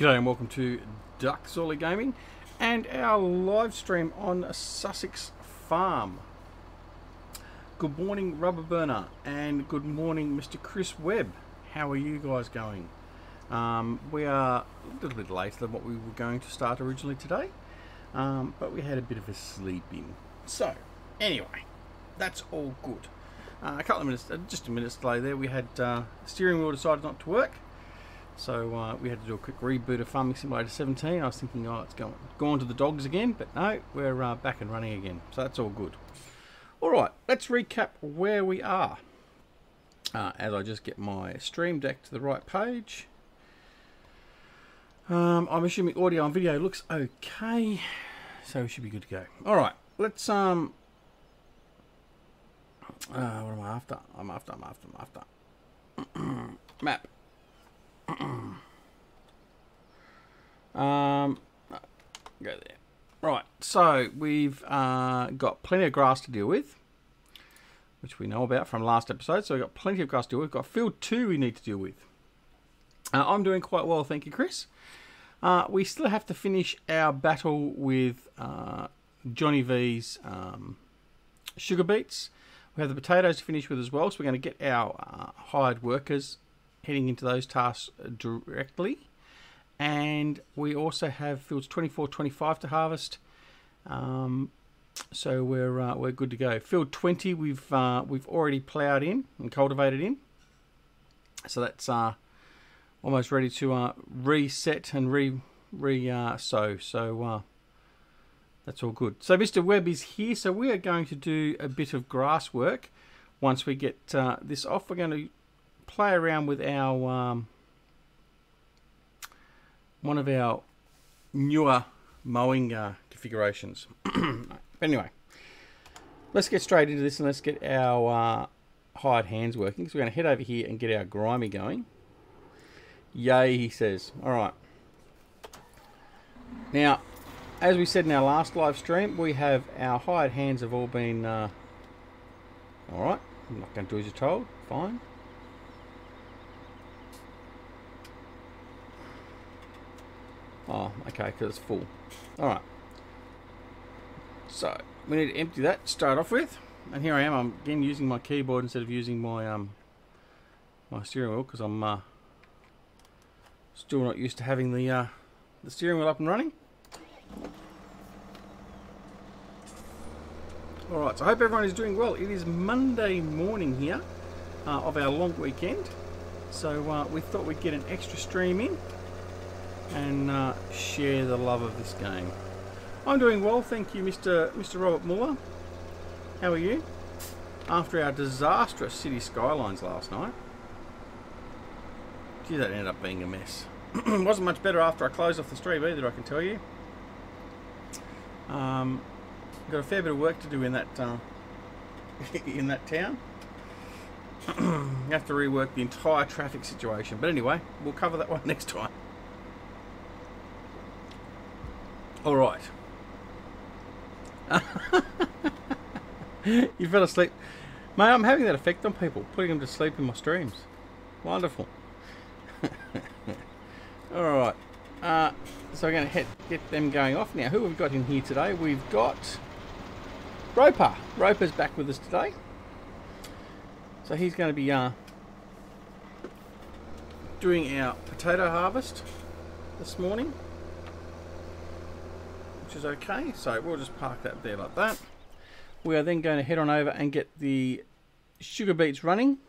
G'day and welcome to DoughBoy Gaming and our live stream on Sussex Farm. Good morning Rubber Burner and good morning Mr. Chris Webb. How are you guys going? We are a little bit later than what we were going to start originally today, but we had a bit of a sleep in. So anyway, that's all good. A couple of minutes, just a minute's delay there. We had the steering wheel decided not to work. So we had to do a quick reboot of Farming Simulator 17. I was thinking, oh, it's gone to the dogs again, but no, we're back and running again. So that's all good. All right, let's recap where we are. As I just get my stream deck to the right page. I'm assuming audio and video looks okay, so we should be good to go. All right, let's what am I after? I'm after map. Go there. Right, so we've got plenty of grass to deal with, which we know about from last episode. So we've got plenty of grass to deal with. We've got field 2 we need to deal with. I'm doing quite well, thank you, Chris. We still have to finish our battle with Johnny Vee's sugar beets. We have the potatoes to finish with as well, so we're going to get our hired workers heading into those tasks directly. And we also have fields 24, 25 to harvest, so we're good to go. Field 20 we've already ploughed in and cultivated in, so that's almost ready to reset and sow. So that's all good. So Mr. Webb is here, so we are going to do a bit of grass work. Once we get this off, we're going to play around with our one of our newer mowing configurations. Anyway, let's get straight into this and let's get our hired hands working. So we're going to head over here and get our grimy going. Yay, he says. All right. Now, as we said in our last live stream, we have our hired hands have all been all right. I'm not going to do as you're told. Fine. Oh, okay, because it's full. Alright. So, we need to empty that to start off with. And here I am, I'm again using my keyboard instead of using my my steering wheel, because I'm still not used to having the steering wheel up and running. Alright, so I hope everyone is doing well. It is Monday morning here of our long weekend. So we thought we'd get an extra stream in and share the love of this game. I'm doing well, thank you, Mr. Robert Muller. How are you? After our disastrous city skylines last night. Gee, that ended up being a mess. Wasn't much better after I closed off the stream either, I can tell you. Got a fair bit of work to do in that in that town. You have to rework the entire traffic situation, but anyway, we'll cover that one next time. All right. You fell asleep. Mate, I'm having that effect on people, putting them to sleep in my streams. Wonderful. All right. So we're going to get them going off now. Who have we got in here today? We've got Roper. Roper's back with us today. So he's going to be doing our potato harvest this morning, which is okay. So we'll just park that there like that. We are then going to head on over and get the sugar beets running.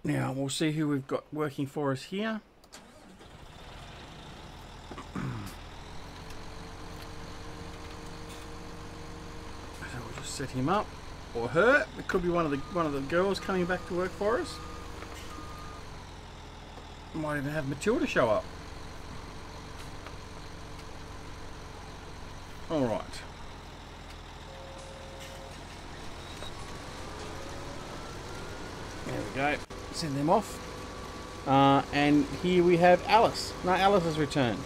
Now we'll see who we've got working for us here. So we'll just set him up, or her. It could be one of the girls coming back to work for us. Might even have Matilda show up. All right. There we go. Send them off. And here we have Alice. No, Alice has returned.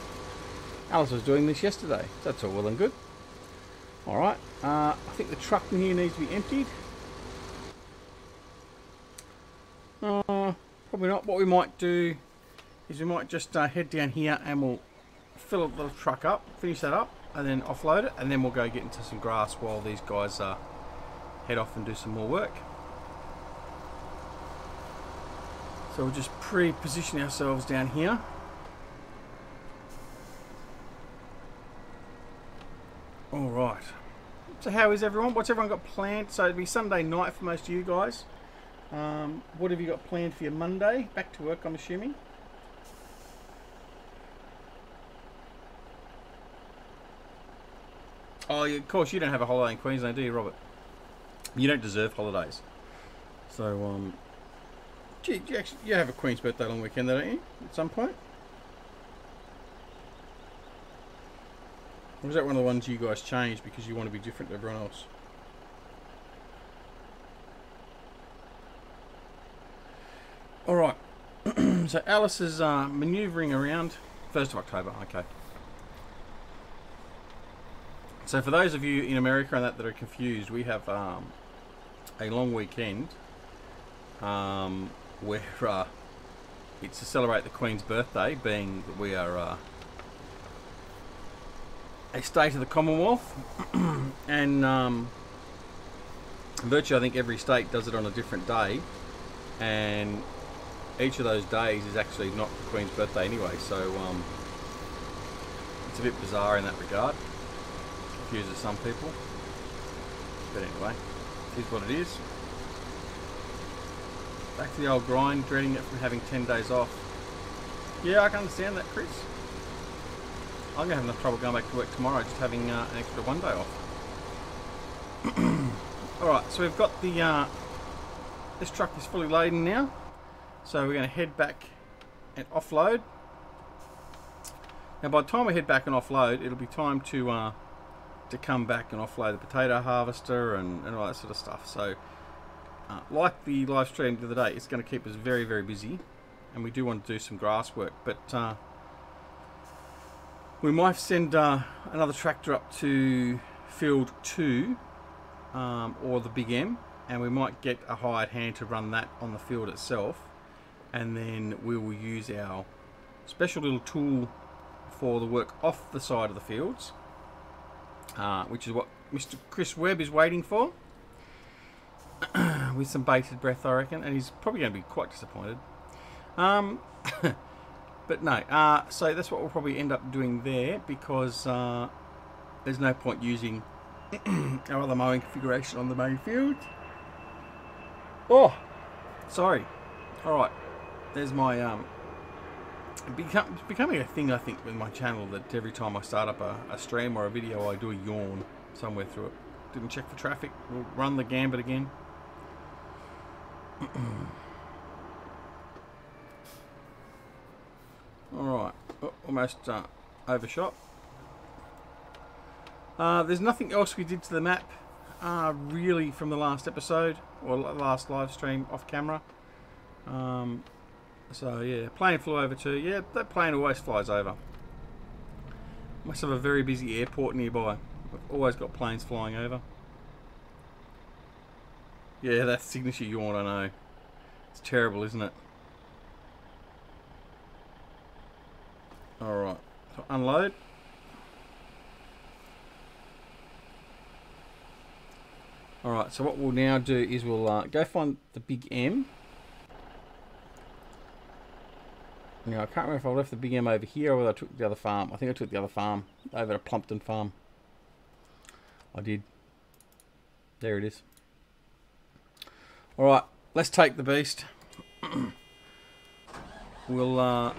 Alice was doing this yesterday. So that's all well and good. All right. I think the truck in here needs to be emptied. Probably not. What we might do is we might just head down here and we'll fill the truck up, finish that up, and then offload it, and then we'll go get into some grass while these guys head off and do some more work. So we'll just pre-position ourselves down here. Alright. So how is everyone? What's everyone got planned? So it'll be Sunday night for most of you guys. What have you got planned for your Monday? Back to work, I'm assuming. Oh, of course, you don't have a holiday in Queensland, do you, Robert? You don't deserve holidays. So, do you have a Queen's birthday long weekend, don't you? At some point? Or is that one of the ones you guys changed because you want to be different to everyone else? Alright. So Alice is manoeuvring around. 1st of October, okay. So for those of you in America and that are confused, we have a long weekend where it's to celebrate the Queen's birthday, being that we are a state of the Commonwealth, and virtually I think every state does it on a different day, and each of those days is actually not the Queen's birthday anyway, so it's a bit bizarre in that regard. Confuses some people, but anyway, it is what it is. Back to the old grind, dreading it from having 10 days off. Yeah, I can understand that, Chris. I'm going to have enough trouble going back to work tomorrow, just having an extra 1 day off. Alright, so we've got the this truck is fully laden now, so we're going to head back and offload. Now by the time we head back and offload, it'll be time to come back and offload the potato harvester and all that sort of stuff. So like the live stream the other day, it's going to keep us very, very busy, and we do want to do some grass work, but we might send another tractor up to field 2 or the Big M, and we might get a hired hand to run that on the field itself, and then we will use our special little tool for the work off the side of the fields, which is what Mr. Chris Webb is waiting for, with some bated breath, I reckon, and he's probably going to be quite disappointed. But no, so that's what we'll probably end up doing there, because there's no point using our other mowing configuration on the main field. Oh, sorry. Alright, there's my it's becoming a thing, I think, with my channel, that every time I start up a stream or a video, I do a yawn somewhere through it. Didn't check for traffic. We'll run the gambit again. Alright, almost overshot. There's nothing else we did to the map really from the last episode, or last live stream off camera. So yeah, plane flew over too. Yeah, that plane always flies over. Must have a very busy airport nearby. We've always got planes flying over. Yeah, that signature yawn, I know. It's terrible, isn't it? Alright, so unload. Alright, so what we'll now do is we'll go find the Big M. Now, I can't remember if I left the Big M over here or whether I took the other farm. I think I took the other farm, over at Plumpton Farm. I did. There it is. Alright, let's take the beast. We'll,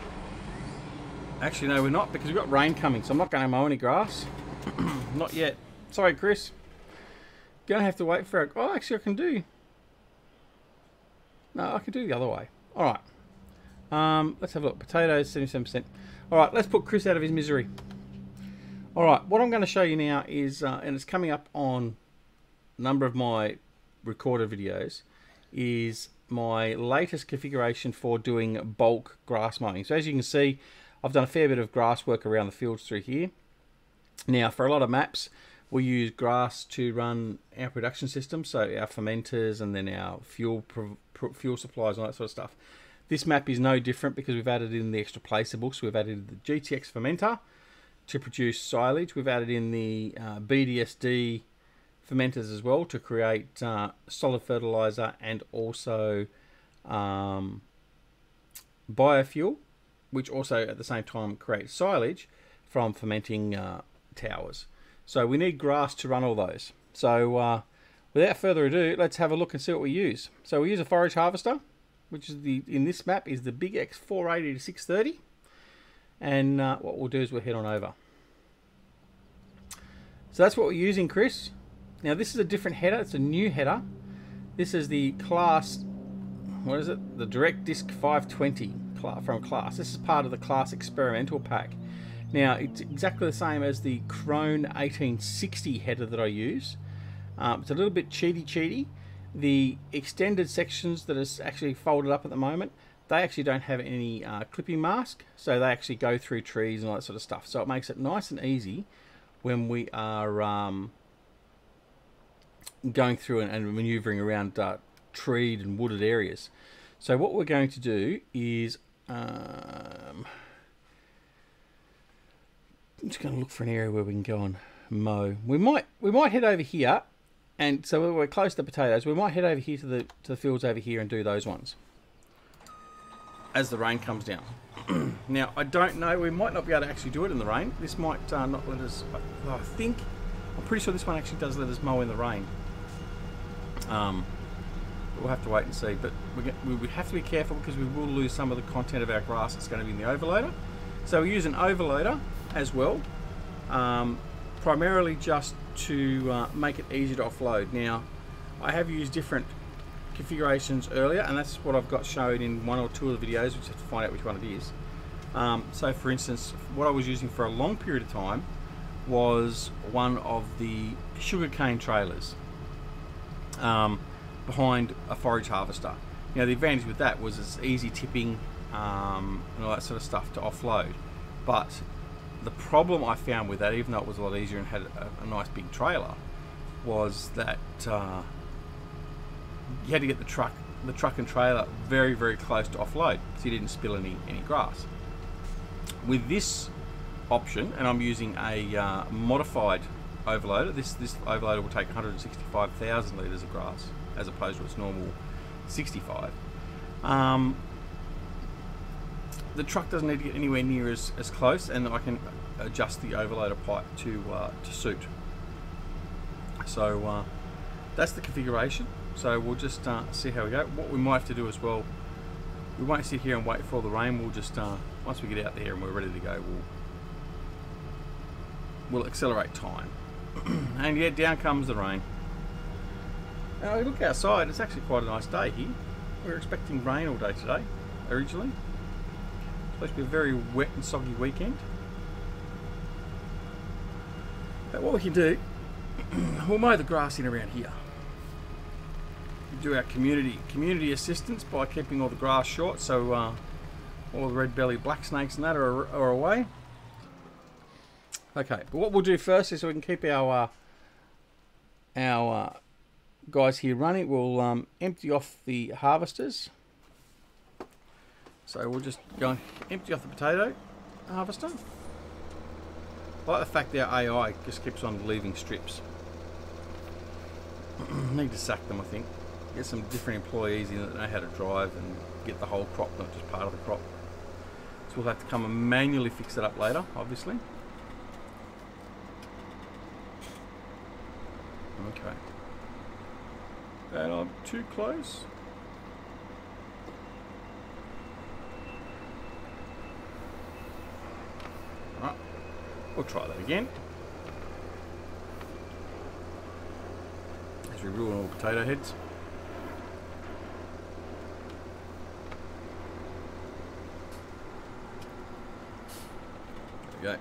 actually, no, we're not, because we've got rain coming, so I'm not going to mow any grass. Not yet. Sorry, Chris. Gonna have to wait for it. Oh, actually, I can do. No, I can do the other way. Alright. Let's have a look. Potatoes, 77%. Alright, let's put Chris out of his misery. Alright, what I'm going to show you now is, and it's coming up on a number of my recorded videos, is my latest configuration for doing bulk grass mowing. So as you can see, I've done a fair bit of grass work around the fields through here. Now, for a lot of maps, we use grass to run our production system, so our fermenters and then our fuel supplies and all that sort of stuff. This map is no different because we've added in the extra placeable. So we've added the GTX fermenter to produce silage. We've added in the BDSD fermenters as well to create solid fertilizer and also biofuel, which also at the same time creates silage from fermenting towers. So we need grass to run all those. So without further ado, let's have a look and see what we use. So we use a forage harvester, which is in this map is the Big X 480 to 630. And what we'll do is we'll head on over. So that's what we're using, Chris. Now this is a different header. It's a new header. This is the class, what is it? The Direct Disc 520 from class. This is part of the class experimental pack. Now it's exactly the same as the Krone 1860 header that I use. It's a little bit cheaty. The extended sections that is actually folded up at the moment, they actually don't have any clipping mask, so they actually go through trees and all that sort of stuff. So it makes it nice and easy when we are going through and maneuvering around treed and wooded areas. So what we're going to do is I'm just going to look for an area where we can go and mow. We might head over here. And so we're close to the potatoes. We might head over here to the fields over here and do those ones as the rain comes down. Now, I don't know. We might not be able to actually do it in the rain. This might not let us... I'm pretty sure this one actually does let us mow in the rain. We'll have to wait and see. But we have to be careful because we will lose some of the content of our grass that's going to be in the overloader. So we use an overloader as well. Primarily just to make it easy to offload. Now, I have used different configurations earlier, and that's what I've got shown in one or two of the videos, which I have to find out which one it is. So for instance, what I was using for a long period of time was one of the sugarcane trailers behind a forage harvester. Now the advantage with that was it's easy tipping and all that sort of stuff to offload, but the problem I found with that, even though it was a lot easier and had a nice big trailer, was that you had to get the truck and trailer very, very close to offload so you didn't spill any grass. With this option, and I'm using a modified overloader, this overloader will take 165,000 litres of grass as opposed to its normal 65. The truck doesn't need to get anywhere near as close, and I can adjust the overloader pipe to suit. So that's the configuration. So we'll just see how we go. What we might have to do as well, we won't sit here and wait for all the rain. We'll just once we get out there and we're ready to go, we'll accelerate time. And yeah, down comes the rain. Now we look outside. It's actually quite a nice day here. We're expecting rain all day today originally. Supposed to be a very wet and soggy weekend. But what we can do, we'll mow the grass in around here. We do our community assistance by keeping all the grass short, so all the red-bellied black snakes and that are away. Okay, but what we'll do first is so we can keep our guys here running, we'll empty off the harvesters. So we'll just go and empty off the potato harvester. I like the fact that our AI just keeps on leaving strips. Need to sack them, I think. Get some different employees in that know how to drive and get the whole crop, not just part of the crop. So we'll have to come and manually fix it up later, obviously. Okay. And I'm too close. Alright, we'll try that again. As we ruin all potato heads. There we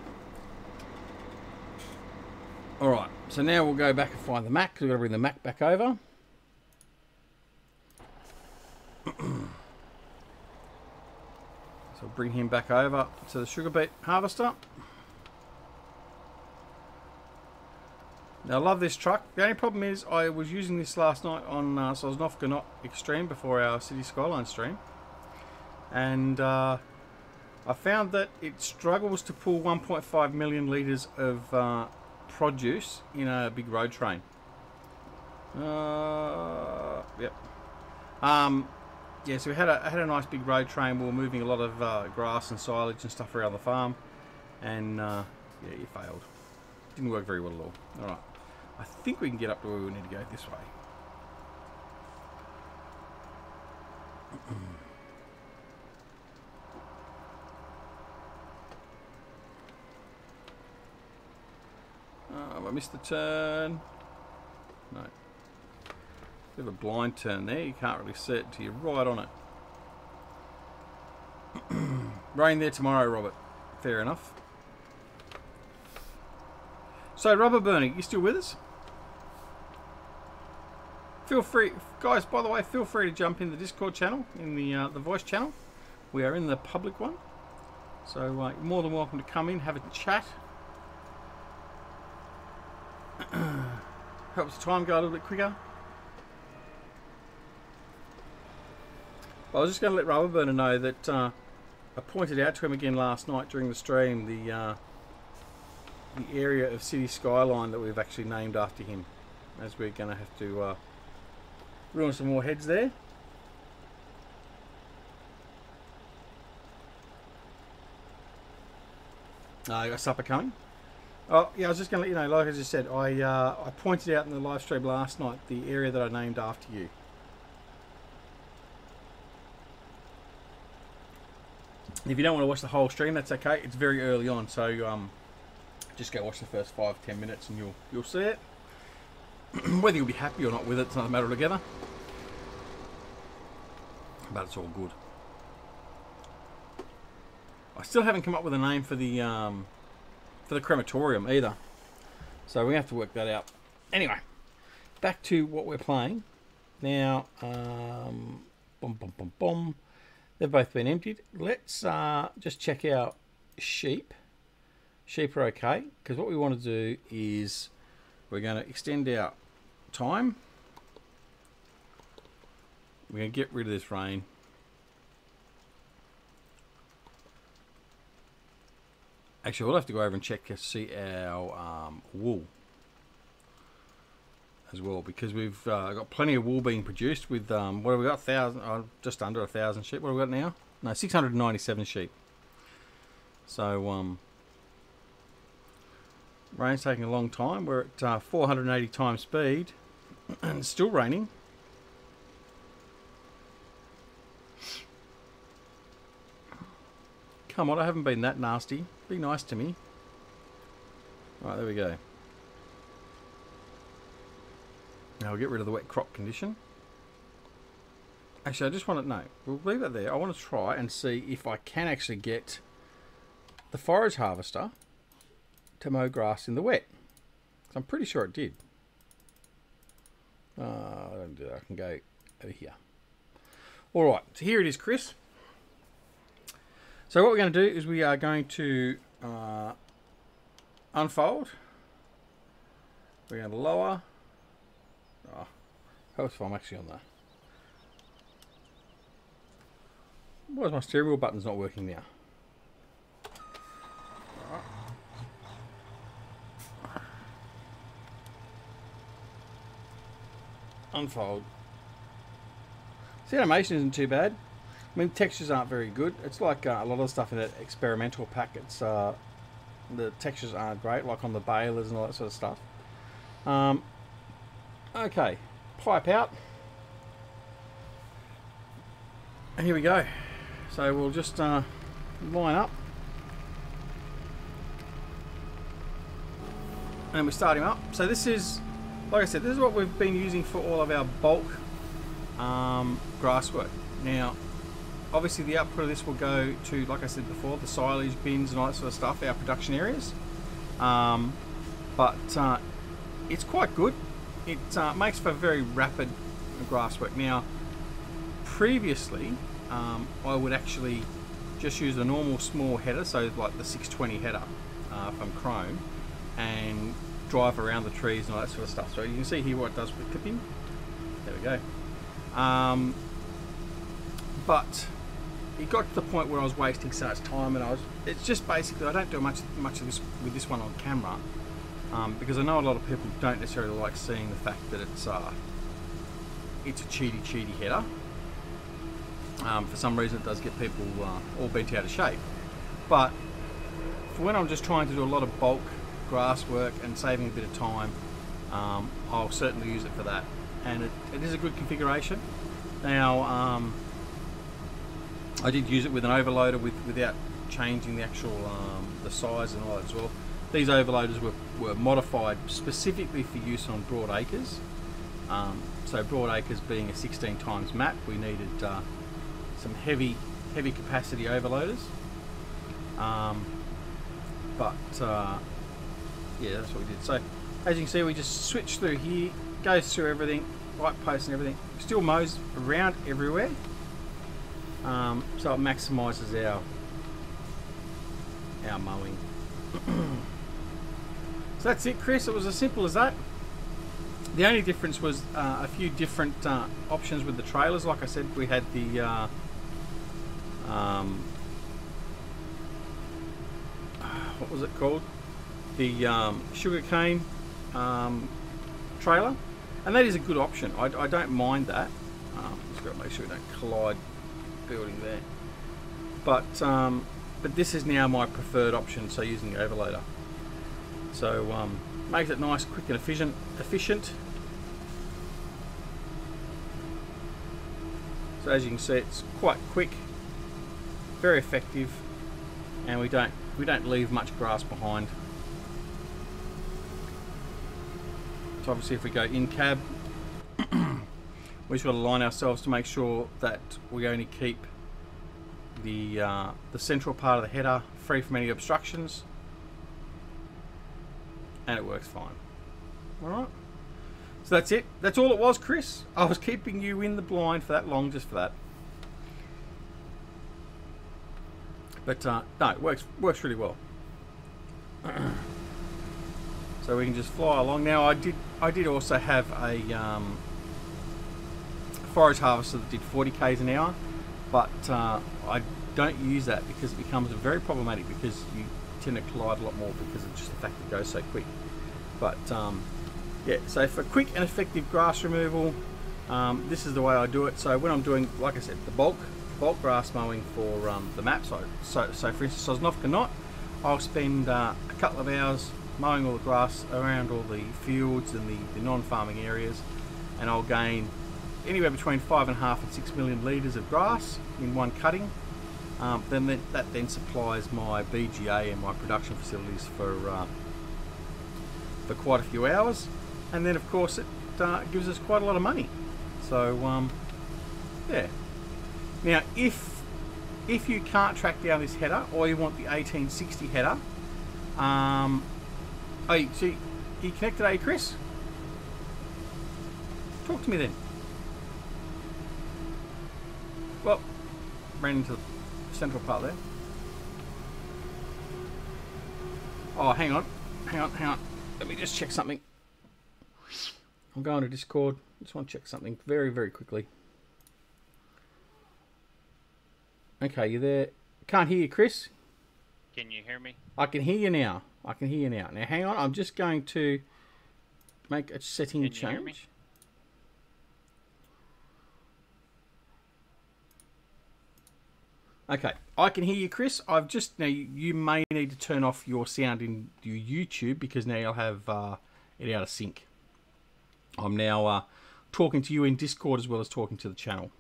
go. Alright, so now we'll go back and find the Mac, because we've got to bring the Mac back over. So bring him back over to the sugar beet harvester. Now I love this truck. The only problem is I was using this last night on Sosnovka Not Extreme before our City Skyline stream. and I found that it struggles to pull 1.5 million litres of produce in a big road train. Yep. Yeah, so we had a nice big road train. We were moving a lot of grass and silage and stuff around the farm, and yeah, it failed. Didn't work very well at all. All right, I think we can get up to where we need to go this way. I missed the turn. No. Bit of a blind turn there. You can't really see it until you're right on it. Rain there tomorrow, Robert. Fair enough. So, Rubber Burning, you still with us? Feel free, guys. By the way, feel free to jump in the Discord channel, in the voice channel. We are in the public one, so you're more than welcome to come in, have a chat. Helps the time go a little bit quicker. I was just going to let Rubber Burner know that I pointed out to him again last night during the stream the area of City Skyline that we've actually named after him, as we're going to have to ruin some more heads there. You got supper coming? Oh yeah, I was just going to let you know, like I just said, I pointed out in the live stream last night the area that I named after you. If you don't want to watch the whole stream, that's okay. It's very early on, so just go watch the first 5-10 minutes and you'll see it. Whether you'll be happy or not with it, it's not a matter altogether. But it's all good. I still haven't come up with a name for the crematorium either, so we have to work that out. Anyway, back to what we're playing now. They've both been emptied. Let's just check out sheep. Sheep are okay, because what we want to do is we're going to extend our time. We're going to get rid of this rain. Actually, we'll have to go over and check to see our wool as well, because we've got plenty of wool being produced with what have we got? 1,000, just under 1,000 sheep. What have we got now? No, 697 sheep. So rain's taking a long time. We're at 480 times speed and it's still raining. Come on, I haven't been that nasty. Be nice to me. Right, there we go. Now we'll get rid of the wet crop condition. Actually, I just want to know. We'll leave that there. I want to try and see if I can actually get the forage harvester to mow grass in the wet. I'm pretty sure it did. I don't do that. I can go over here. All right, so here it is, Chris. So what we're going to do is we are going to unfold. We're going to lower. Oh, helps if I'm actually on there. Why is my steering wheel button's not working now? Right. Unfold. The animation isn't too bad. I mean, textures aren't very good. It's like a lot of stuff in that experimental pack. It's the textures aren't great, like on the balers and all that sort of stuff. Okay, pipe out. And here we go. So we'll just line up. And we start him up. So this is, like I said, this is what we've been using for all of our bulk grass work. Now, obviously the output of this will go to, like I said before, the silage bins and all that sort of stuff, our production areas. But it's quite good. It makes for very rapid grass work. Now, previously, I would actually just use a normal small header, so like the 620 header from Chrome, and drive around the trees and all that sort of stuff. So you can see here what it does with clipping. There we go. But it got to the point where I was wasting so much time, and it's just basically, I don't do much of this with this one on camera, because I know a lot of people don't necessarily like seeing the fact that it's a cheaty header. For some reason it does get people all bent out of shape, but for when I'm just trying to do a lot of bulk grass work and saving a bit of time, I'll certainly use it for that, and it is a good configuration. Now I did use it with an overloader without changing the actual the size and all that as well. These overloaders were modified specifically for use on broad acres. So broad acres being a 16 times map, we needed some heavy capacity overloaders. Yeah, that's what we did. So as you can see, we just switch through here, goes through everything, white posts and everything, still mows around everywhere. So it maximises our mowing. So that's it, Chris. It was as simple as that. The only difference was a few different options with the trailers. Like I said, we had the what was it called? The sugarcane trailer, and that is a good option. I don't mind that. Just got to make sure we don't collide building there. But this is now my preferred option. So using the overloader, so makes it nice, quick, and efficient. So as you can see, it's quite quick, very effective, and we don't leave much grass behind. So obviously, if we go in cab, we just got to line ourselves to make sure that we only keep the central part of the header free from any obstructions, and it works fine. All right. So that's it. That's all it was, Chris. I was keeping you in the blind for that long just for that. But no, it works really well. So we can just fly along. Now I did also have a forage harvester that did 40 k's an hour, but I don't use that because it becomes very problematic, because you tend to collide a lot more because of just the fact that it goes so quick. But yeah, so for quick and effective grass removal, this is the way I do it. So when I'm doing, like I said, the bulk grass mowing for the map, so for instance, Sosnovka Knot, I'll spend a couple of hours mowing all the grass around all the fields and the non-farming areas, and I'll gain anywhere between 5.5 and 6 million litres of grass in one cutting. That then supplies my BGA and my production facilities for quite a few hours, and then of course it gives us quite a lot of money. So yeah. Now if you can't track down this header, or you want the 1860 header, oh, you connected, are you, Chris? Talk to me then. Well, ran into the central part there. Oh, hang on. Let me just check something. I'm going to Discord. Just want to check something very quickly. Okay, you there? Can't hear you, Chris. Can you hear me? I can hear you now. Now hang on, I'm just going to make a setting change. Hear me? Okay, I can hear you, Chris. I've just, now you may need to turn off your sound in your YouTube, because now you'll have it out of sync. I'm now talking to you in Discord as well as talking to the channel.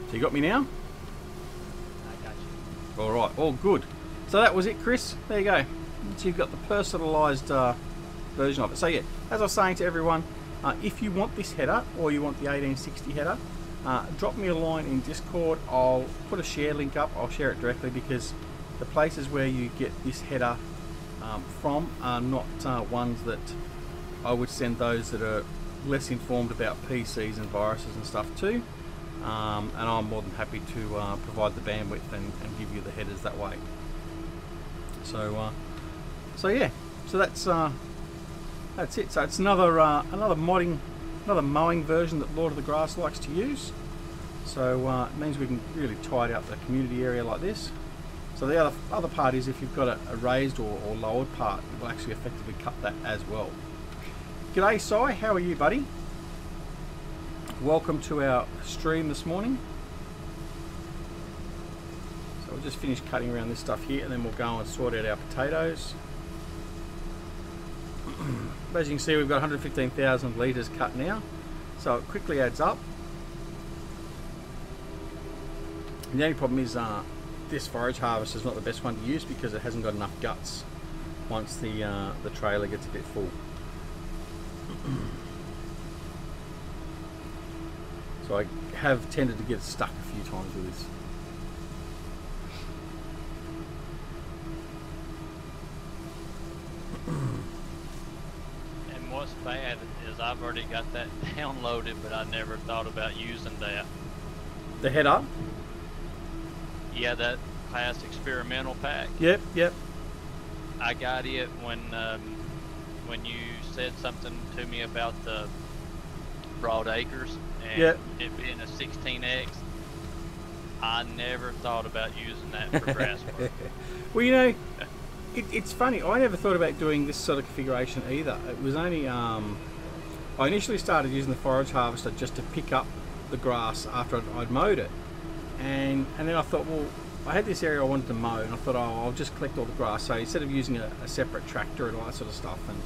So you got me now? I got you. All right, all good. So that was it, Chris. There you go. So you've got the personalised version of it. So yeah, as I was saying to everyone, if you want this header, or you want the 1860 header, drop me a line in Discord. I'll put a share link up. I'll share it directly, because the places where you get this header from are not ones that I would send those that are less informed about PCs and viruses and stuff to. And I'm more than happy to provide the bandwidth and give you the headers that way. So yeah, so that's it. So it's another modding another mowing version that Lord of the Grass likes to use. So it means we can really tide out the community area like this. So the other part is if you've got a raised or lowered part, it will actually effectively cut that as well. G'day Si, how are you, buddy? Welcome to our stream this morning. So we'll just finish cutting around this stuff here and then we'll go and sort out our potatoes. As you can see, we've got 115,000 litres cut now, so it quickly adds up. And the only problem is this forage harvester is not the best one to use because it hasn't got enough guts once the trailer gets a bit full. So I have tended to get stuck a few times with this. And what's bad is I've already got that downloaded, but I never thought about using that. The header? Yeah, that past experimental pack. Yep, yep. I got it when you said something to me about the broad acres and yep. it being a 16X. I never thought about using that for grass work. Well, you know, it's funny. I never thought about doing this sort of configuration either. It was only I initially started using the forage harvester just to pick up the grass after I'd mowed it, and then I thought, well, I had this area I wanted to mow, and I thought, oh, I'll just collect all the grass. So instead of using a separate tractor and all that sort of stuff and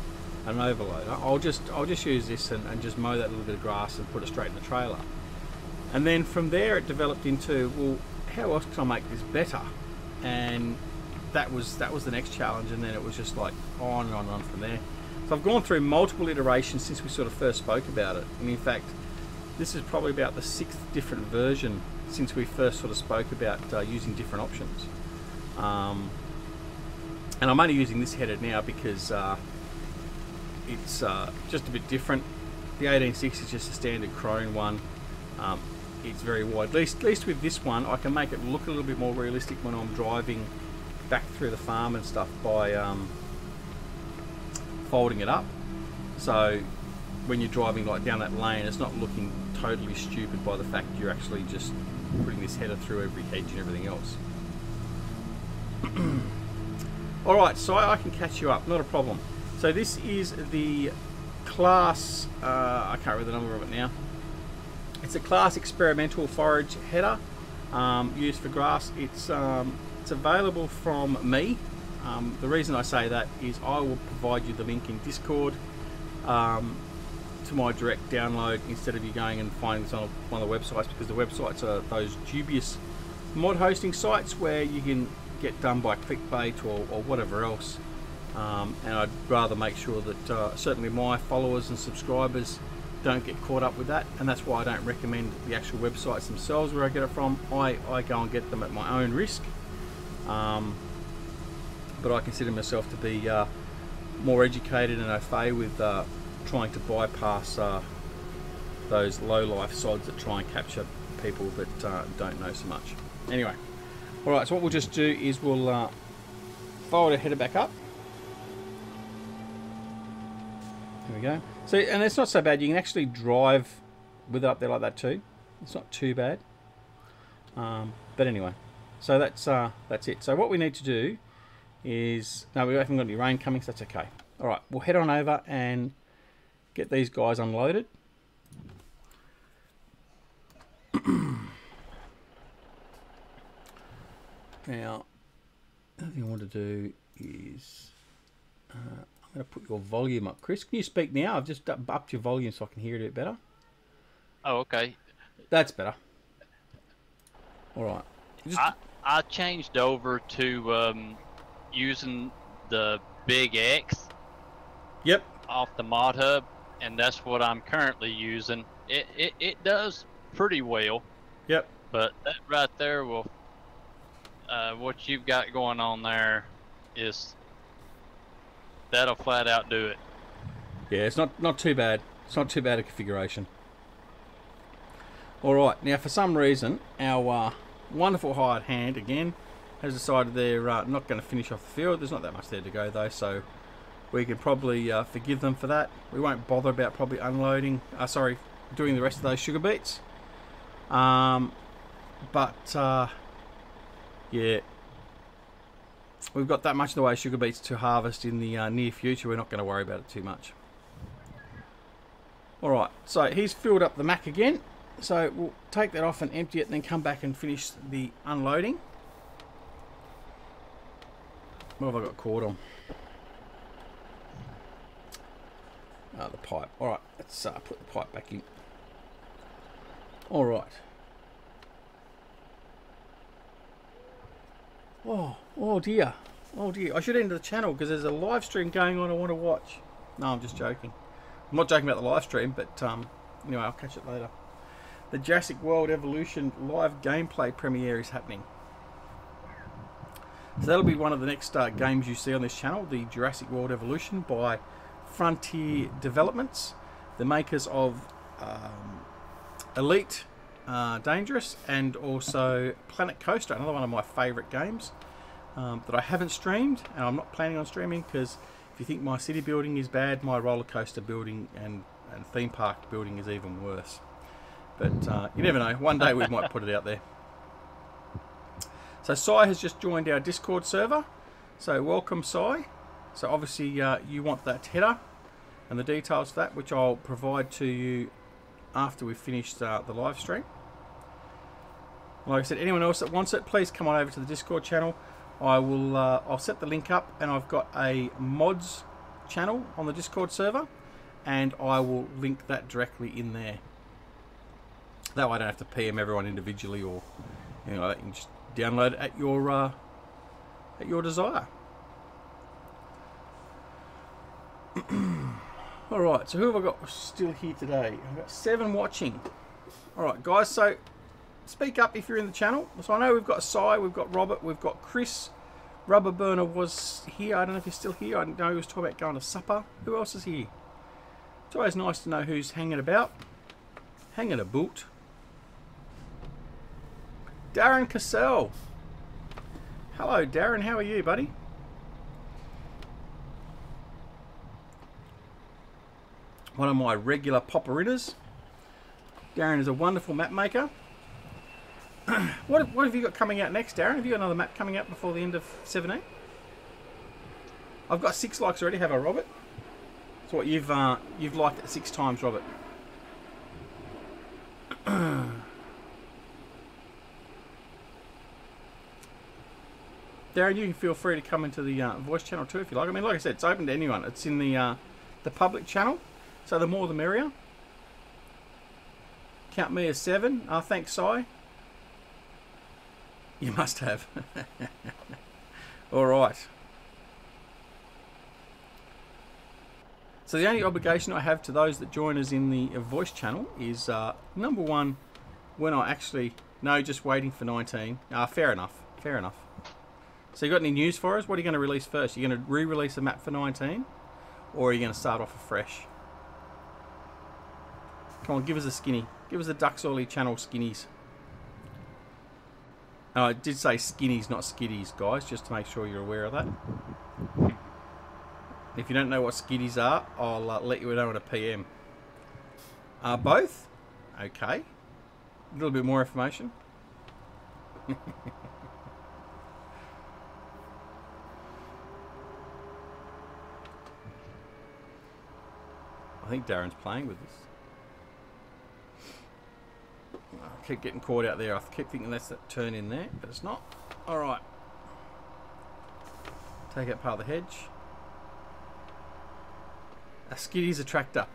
an overloader, I'll just use this and just mow that little bit of grass and put it straight in the trailer. And then from there it developed into, well, how else can I make this better? And that was the next challenge, and then it was just like on and on and on from there. So I've gone through multiple iterations since we sort of first spoke about it, and in fact this is probably about the 6th different version since we first sort of spoke about using different options. And I'm only using this header now because it's just a bit different. The 1860 is just a standard Crone one. It's very wide. At least with this one I can make it look a little bit more realistic when I'm driving back through the farm and stuff by folding it up. So when you're driving like down that lane, it's not looking totally stupid by the fact you're actually just putting this header through every hedge and everything else. Alright, so I can catch you up, not a problem. So this is the class, I can't remember the number of it now. It's a class experimental forage header used for grass. It's available from me. The reason I say that is I will provide you the link in Discord to my direct download instead of you going and finding this on one of the websites, because the websites are those dubious mod hosting sites where you can get done by clickbait or whatever else. And I'd rather make sure that certainly my followers and subscribers don't get caught up with that, and that's why I don't recommend the actual websites themselves where I get it from. I go and get them at my own risk, but I consider myself to be more educated and au fait with trying to bypass those low-life sods that try and capture people that don't know so much. Anyway, alright, so what we'll just do is we'll fold our header back up. There we go. So, and it's not so bad. You can actually drive with it up there like that too. It's not too bad. But anyway, so that's it. So what we need to do is, no, we haven't got any rain coming, so that's okay. All right, we'll head on over and get these guys unloaded. Now, the other thing I want to do is I'm going to put your volume up. Chris, can you speak now? I've just upped your volume so I can hear it a bit better. Oh, okay. That's better. All right. I changed over to using the Big X. Yep. Off the mod hub, and that's what I'm currently using. It does pretty well. Yep. But that right there will, what you've got going on there is, that'll flat out do it. Yeah, it's not too bad. It's not too bad a configuration. All right. Now, for some reason, our wonderful hired hand again has decided they're not going to finish off the field. There's not that much there to go though, so we could probably forgive them for that. We won't bother about probably unloading, doing the rest of those sugar beets. Yeah, we've got that much in the way of sugar beets to harvest in the near future. We're not going to worry about it too much. Alright, so he's filled up the mac again. So we'll take that off and empty it and then come back and finish the unloading. What have I got cord on? The pipe. Alright, let's put the pipe back in. Alright. Oh dear. Oh dear. I should end the channel because there's a live stream going on I want to watch. No, I'm just joking. I'm not joking about the live stream, but anyway, I'll catch it later. The Jurassic World Evolution live gameplay premiere is happening. So that'll be one of the next games you see on this channel, the Jurassic World Evolution by Frontier Developments, the makers of Elite Dangerous and also Planet Coaster, another one of my favourite games that I haven't streamed, and I'm not planning on streaming because if you think my city building is bad, my roller coaster building and theme park building is even worse. But you never know, one day we might put it out there. So Sai has just joined our Discord server, so welcome Sai. So obviously you want that header and the details of that, which I'll provide to you after we've finished the live stream. Like I said, anyone else that wants it, please come on over to the Discord channel. I'll set the link up, and I've got a mods channel on the Discord server, and I will link that directly in there. That way I don't have to PM everyone individually or anything like that. You can just download it at your desire. Alright, so who have I got still here today? I've got 7 watching. Alright guys, so speak up if you're in the channel. So I know we've got Sai, we've got Robert, we've got Chris. Rubber Burner was here. I don't know if he's still here. I know he was talking about going to supper. Who else is here? It's always nice to know who's hanging about. Hanging a boot. Darren Cassell. Hello Darren, how are you buddy? One of my regular popperinners. Darren is a wonderful map maker. What have you got coming out next, Darren? Have you got another map coming out before the end of 17? I've got 6 likes already, have I, Robert? So what, you've liked it 6 times, Robert. Darren, you can feel free to come into the voice channel too if you like. I mean, like I said, it's open to anyone. It's in the public channel, so the more the merrier. Count me as 7. Thanks, Si. You must have. All right. So the only obligation I have to those that join us in the voice channel is number 1, when I actually just waiting for 19. Fair enough. Fair enough. So you got any news for us? What are you going to release first? Are you going to re-release a map for 19, or are you going to start off afresh? Come on, give us a skinny. Give us a Ducks Early channel skinnies. I did say skinnies, not skiddies, guys, just to make sure you're aware of that. If you don't know what skiddies are, I'll let you know in a PM. Both? Okay. A little bit more information. I think Darren's playing with this. I keep getting caught out there. I keep thinking that's that turn in there, but it's not. Alright. Take out part of the hedge. A skiddy's a tractor.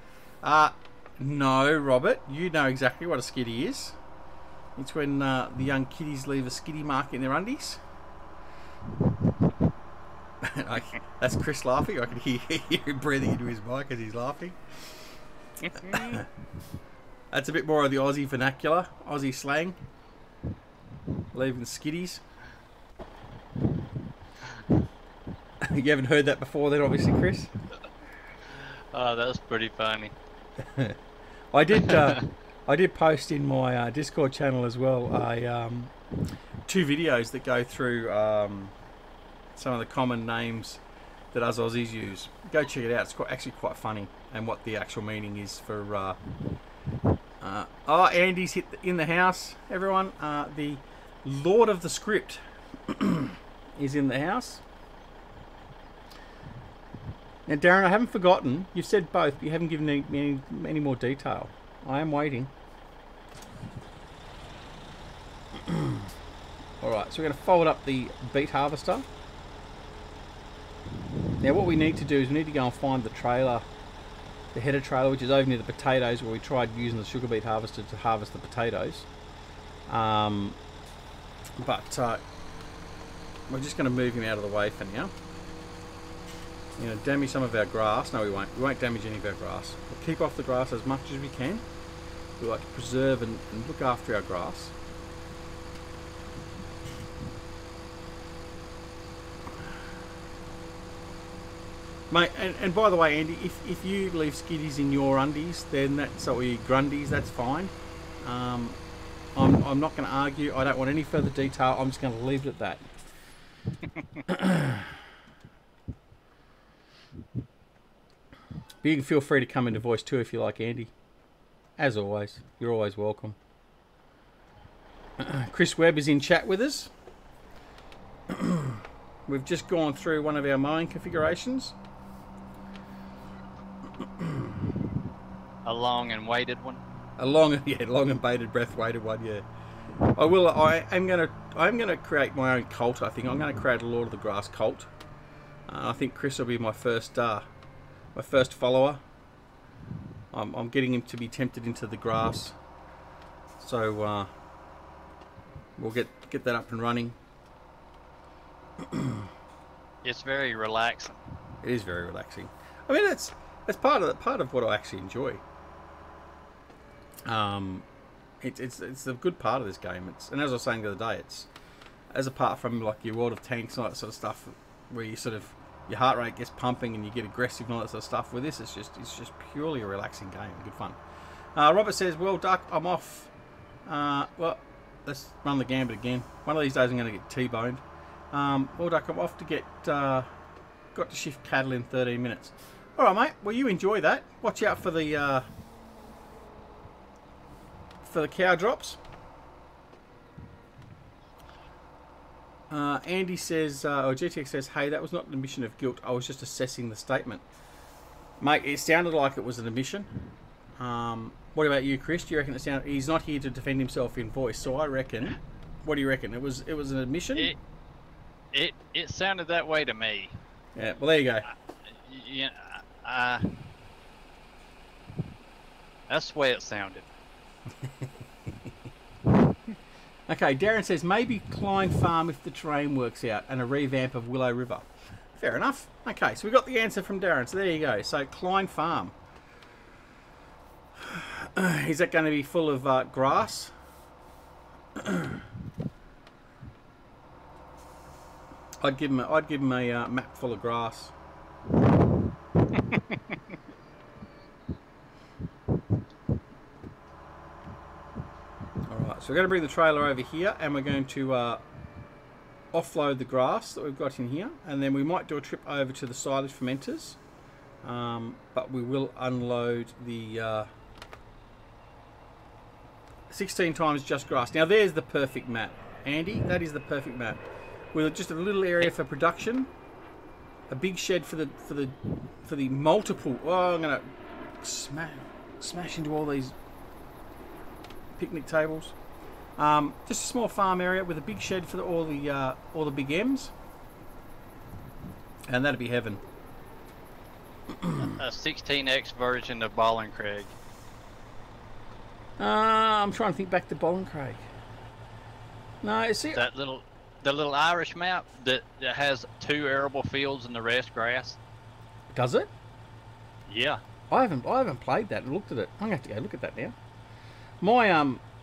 No, Robert. You know exactly what a skiddy is. It's when the young kiddies leave a skiddy mark in their undies. That's Chris laughing. I can hear him breathing into his mic as he's laughing. That's a bit more of the Aussie vernacular, Aussie slang. Leaving the skiddies. You haven't heard that before then, obviously, Chris? Oh, that was pretty funny. I did post in my Discord channel as well 2 videos that go through some of the common names that us Aussies use. Go check it out. It's actually quite funny, and what the actual meaning is for. Oh, Andy's in the house. Everyone, the Lord of the Script is in the house. Now, Darren, I haven't forgotten. You've said both, but you haven't given me any more detail. I am waiting. Alright, so we're going to fold up the beet harvester. Now what we need to do is we need to go and find the trailer, the header trailer, which is over near the potatoes, where we tried using the sugar beet harvester to harvest the potatoes. But we're just going to move him out of the way for now. You know, damage some of our grass. No, we won't. We won't damage any of our grass. We'll keep off the grass as much as we can. We like to preserve and look after our grass. Mate, and by the way, Andy, if you leave skiddies in your undies, then that's, or your grundies, that's fine. I'm not going to argue. I don't want any further detail. I'm just going to leave it at that. But you can feel free to come into voice too if you like, Andy. As always, you're always welcome. Chris Webb is in chat with us. We've just gone through one of our mowing configurations. A long and weighted one. A long and bated breath weighted one. Yeah. I'm gonna create my own cult. I think I'm gonna create a Lord of the Grass cult. I think Chris will be my first follower. I'm getting him to be tempted into the grass, so we'll get that up and running. It's very relaxing. It is very relaxing. I mean, that's part of what I actually enjoy. It's a good part of this game. And as I was saying the other day, it's as apart from like your World of Tanks and all that sort of stuff, where you sort of your heart rate gets pumping and you get aggressive and all that sort of stuff. With this, it's just purely a relaxing game, good fun. Robert says, "Well, Duck, I'm off. Well, let's run the gambit again. One of these days, I'm going to get T-boned. Well, Duck, I'm off to get got to shift cattle in 13 minutes. All right, mate. Well, you enjoy that. Watch out for the cow drops." Andy says, or GTX says, "Hey, that was not an admission of guilt. I was just assessing the statement." Mate, it sounded like it was an admission. What about you, Chris? Do you reckon it sounded? He's not here to defend himself in voice, so I reckon. What do you reckon? It was an admission. It sounded that way to me. Yeah. Well, there you go. That's the way it sounded. Okay, Darren says, maybe Klein Farm if the terrain works out, and a revamp of Willow River. Fair enough. Okay, so we got the answer from Darren, so there you go. So, Klein Farm. Is that going to be full of grass? I'd give him a map full of grass. So we're going to bring the trailer over here and we're going to offload the grass that we've got in here, and then we might do a trip over to the silage fermenters, but we will unload the 16 times just grass. Now there's the perfect map, Andy. That is the perfect map with just a little area for production, a big shed for the multiple. Oh, I'm going to smash into all these picnic tables. Just a small farm area with a big shed for all the big M's, and that'd be heaven. A 16x version of Ballincraig. I'm trying to think back to Ballincraig. No, see the little Irish map that has 2 arable fields and the rest grass. Does it? Yeah. I haven't played that and looked at it. I'm gonna have to go look at that now.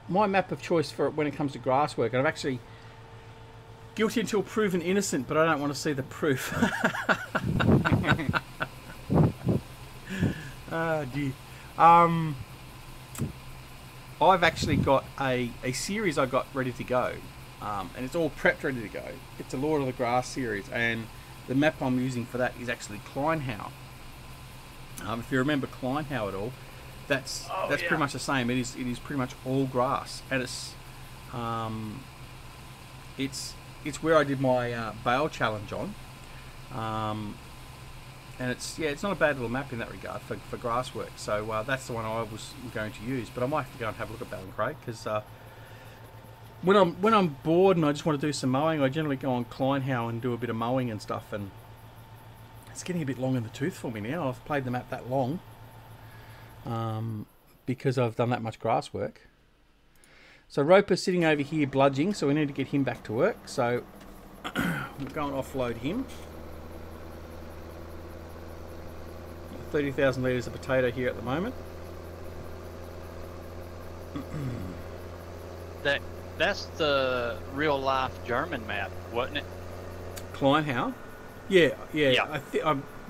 My map of choice for when it comes to grass work, and I'm actually guilty until proven innocent, but I don't want to see the proof. Oh dear. I've actually got a series I got ready to go, and it's all prepped ready to go. It's a Lord of the Grass series, and the map I'm using for that is actually Kleinhau. If you remember Kleinhau at all, that's pretty much the same. It is pretty much all grass, and it's where I did my bale challenge on. And it's not a bad little map in that regard for grass work. So that's the one I was going to use. But I might have to go and have a look at Ballincraig, because when I'm bored and I just want to do some mowing, I generally go on Kleinhau and do a bit of mowing and stuff. And it's getting a bit long in the tooth for me now. I've played the map that long because I've done that much grass work. So Roper's sitting over here bludging, so we need to get him back to work. So we'll go and offload him. 30,000 litres of potato here at the moment. That's the real life German map, wasn't it? Kleinhau? Yeah.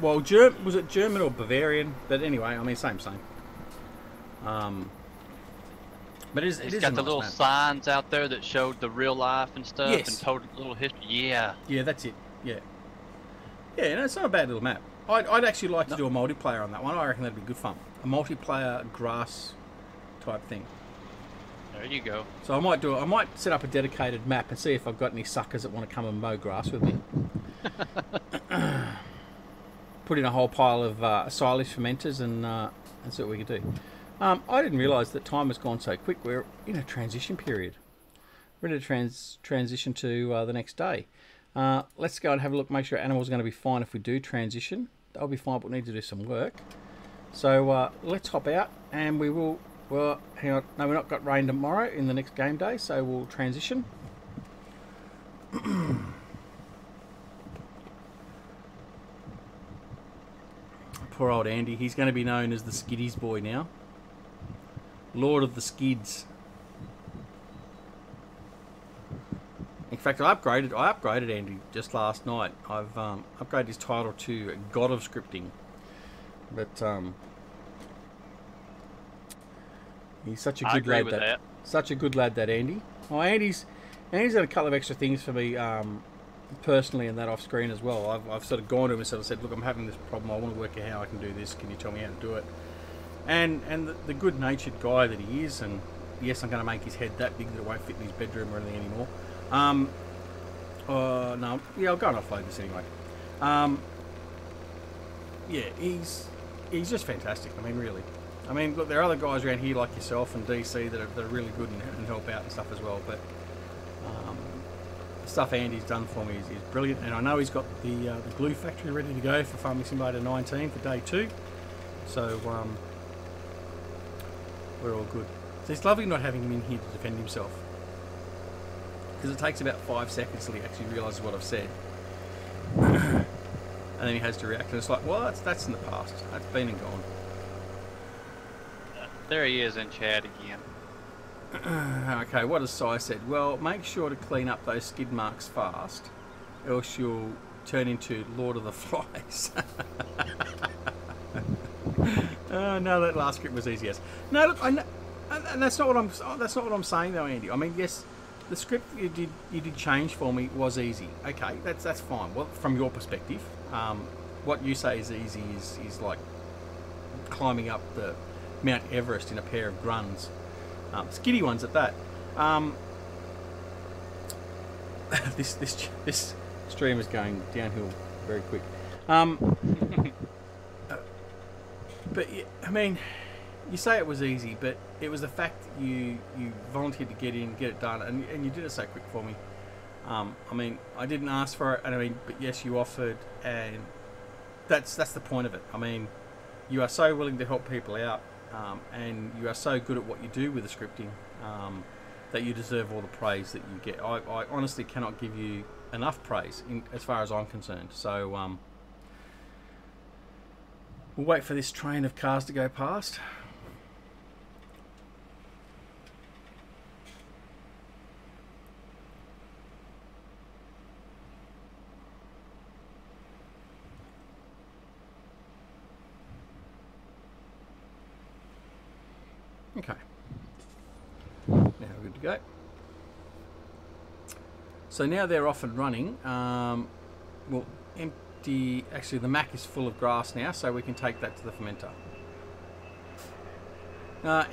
Well, was it German or Bavarian? But anyway, I mean, same. But it's got the nice little map. signs out there that showed the real life and stuff, Yes. and told a little history. Yeah. Yeah, that's it. Yeah, no, it's not a bad little map. I'd actually like to do a multiplayer on that one. I reckon that'd be good fun. A multiplayer grass type thing. There you go. So I might set up a dedicated map and see if I've got any suckers that want to come and mow grass with me. Put in a whole pile of silage fermenters and see what we can do. I didn't realise that time has gone so quick. We're in a transition period. We're ready to transition to the next day. Let's go and have a look, make sure animals are going to be fine if we do transition. They'll be fine, but we need to do some work. So let's hop out and we will... Well, hang on. No, we've not got rain tomorrow in the next game day, so we'll transition. Poor old Andy. He's going to be known as the Skiddies boy now. Lord of the Skids. In fact, I upgraded Andy just last night. I've upgraded his title to God of Scripting. But he's such a good lad. That such a good lad, that Andy. Oh, Andy's done a couple of extra things for me personally, and that off screen as well. I've sort of gone to him and sort of said, look, I'm having this problem. I want to work out how I can do this. Can you tell me how to do it? And the good-natured guy that he is, and yes, I'm going to make his head that big that it won't fit in his bedroom or anything anymore. No, yeah, I'll go and offload this anyway. Yeah, he's just fantastic. I mean, really. I mean, look, there are other guys around here like yourself and DC that are really good and help out and stuff as well. But the stuff Andy's done for me is brilliant, and I know he's got the glue factory ready to go for Farming Simulator 19 for day 2. So we're all good. So it's lovely not having him in here to defend himself, because it takes about 5 seconds till he actually realises what I've said. And then he has to react, and it's like, well, that's in the past. That's been and gone. There he is in chat again. Okay, what has Si said? Well, make sure to clean up those skid marks fast, else you'll turn into Lord of the Flies. No, that last script was easy. Yes. No, look, I know, and that's not what I'm saying though, Andy. I mean, yes, the script you did change for me was easy. Okay, that's fine. Well, from your perspective, what you say is easy is like climbing up the Mount Everest in a pair of gruns, skiddy ones at that. This stream is going downhill very quick. But I mean, you say it was easy, but it was the fact that you volunteered to get in, get it done, and you did it so quick for me. I mean, I didn't ask for it, and I mean, but yes, you offered, and that's the point of it. I mean, you are so willing to help people out, and you are so good at what you do with the scripting, that you deserve all the praise that you get. I honestly cannot give you enough praise as far as I'm concerned. So we'll wait for this train of cars to go past. Okay. Now we're good to go. So now they're off and running. Well, Actually, the Mac is full of grass now, so we can take that to the fermenter.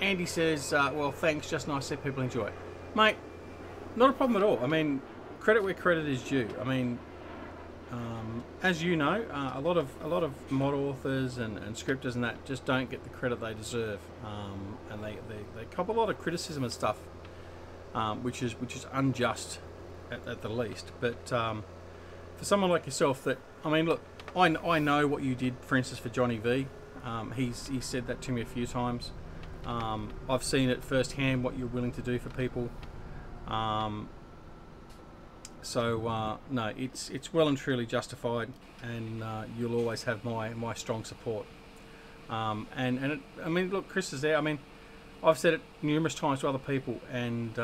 Andy says, well, thanks, just nice to see people enjoy it. Mate, not a problem at all. I mean, credit where credit is due. I mean, as you know, a lot of mod authors and scripters and that just don't get the credit they deserve, and they cop a lot of criticism and stuff, which is unjust at the least. But for someone like yourself, that, I mean, look, I know what you did, for instance, for Johnny Vee. He said that to me a few times. I've seen it firsthand what you're willing to do for people. So no, it's well and truly justified, and you'll always have my strong support. I mean, look, Chris is there. I mean, I've said it numerous times to other people, and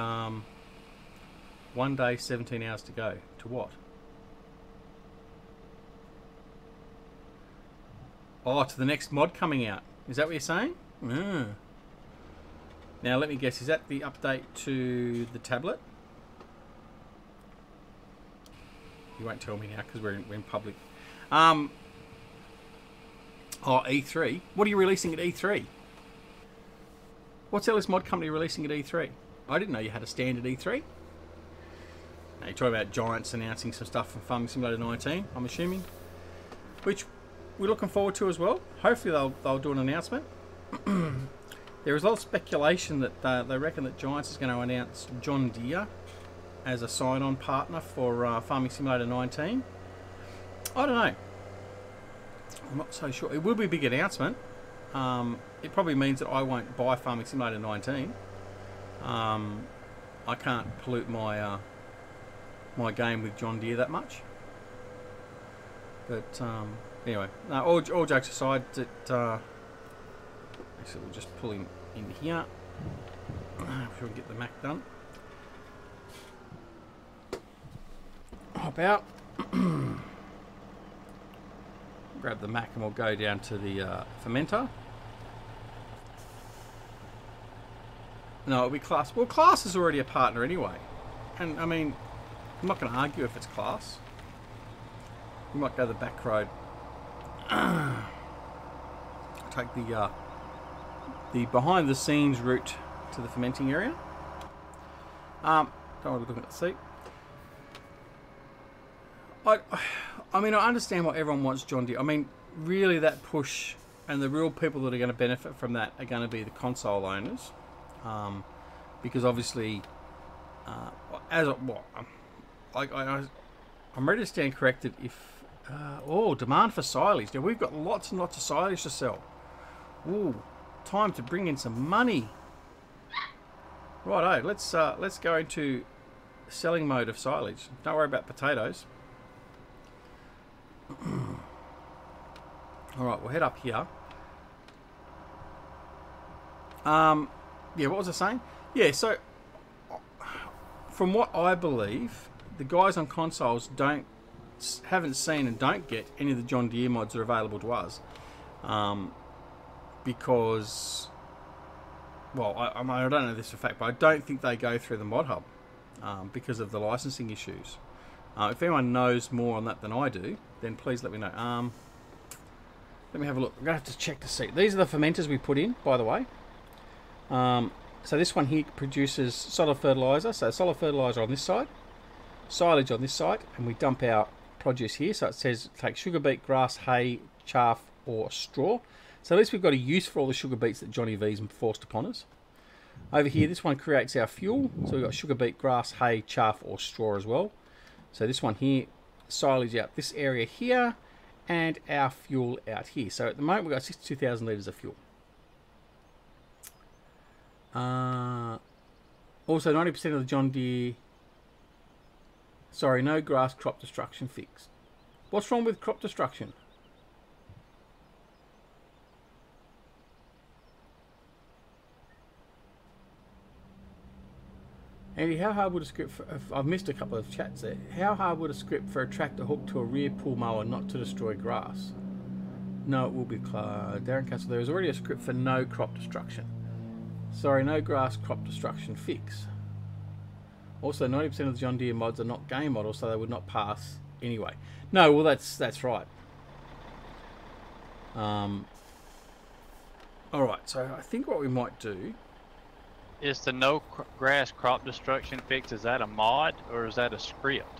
1 day, 17 hours to go. To what? Oh, to the next mod coming out. Is that what you're saying? Mm. Now, let me guess. Is that the update to the tablet? You won't tell me now because we're in public. Oh, E3. What are you releasing at E3? What's Ellis Mod Company releasing at E3? I didn't know you had a stand at E3. Now, you're talking about Giants announcing some stuff from Farming Simulator 19, I'm assuming. Which we're looking forward to as well. Hopefully they'll do an announcement. There is a lot of speculation that they reckon that Giants is going to announce John Deere as a sign-on partner for Farming Simulator 19. I don't know. I'm not so sure. It will be a big announcement. It probably means that I won't buy Farming Simulator 19. I can't pollute my my game with John Deere that much. But anyway, no, all jokes aside, that actually we'll just pull him in here. Before we get the Mac done. Hop out. Grab the Mac and we'll go down to the fermenter. No, it'll be Class. Well, Class is already a partner anyway. And I mean, I'm not going to argue if it's Class. We might go the back road. Take the behind the scenes route to the fermenting area. Don't want to look at the seat. I mean, I understand why everyone wants John Deere. I mean, really, that push, and the real people that are going to benefit from that are going to be the console owners, because obviously, I'm ready to stand corrected if demand for silage. Now we've got lots and lots of silage to sell. Ooh, time to bring in some money. Righto, let's go into selling mode of silage. Don't worry about potatoes. Alright, we'll head up here. Yeah, what was I saying? Yeah, so from what I believe, the guys on consoles haven't seen and don't get any of the John Deere mods that are available to us, because, well, I don't know this for a fact, but I don't think they go through the mod hub because of the licensing issues. If anyone knows more on that than I do, then please let me know. Let me have a look. I'm going to have to check to see. These are the fermenters we put in, by the way. So this one here produces solid fertilizer. So solid fertilizer on this side, silage on this side, and we dump our produce here. So it says take sugar beet, grass, hay, chaff, or straw. So at least we've got a use for all the sugar beets that Johnny Vee's forced upon us. Over here, this one creates our fuel. So we've got sugar beet, grass, hay, chaff, or straw as well. So this one here, silage out this area here, and our fuel out here. So at the moment we've got 62,000 litres of fuel. Also 90% of the John Deere, sorry, no grass crop destruction fixed. What's wrong with crop destruction? Andy, how hard would a script for, I've missed a couple of chats there. How hard would a script for a tractor hooked to a rear pull mower not to destroy grass? No, it will be Darren Castle. There is already a script for no crop destruction. Sorry, no grass crop destruction fix. Also, 90% of the John Deere mods are not game models, so they would not pass anyway. No, well, that's right. All right, so I think what we might do... Is the grass crop destruction fix, is that a mod or is that a script?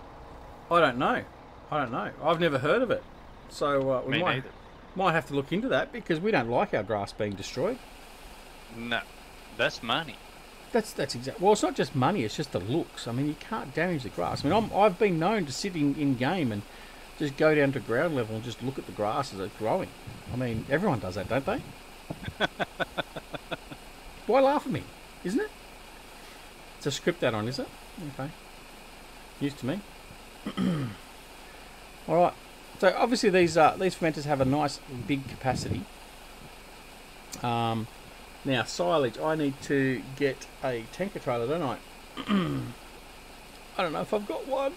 I don't know. I've never heard of it. So we might have to look into that because we don't like our grass being destroyed. No, that's money. That's exactly. Well, it's not just money; it's just the looks. I mean, you can't damage the grass. I mean, I've been known to sit in game and just go down to ground level and just look at the grass as it's growing. I mean, everyone does that, don't they? Why laugh at me? Isn't it? It's a script add-on, is it? Okay. News to me. All right. So obviously these fermenters have a nice big capacity. Now silage, I need to get a tanker trailer, don't I? I don't know if I've got one.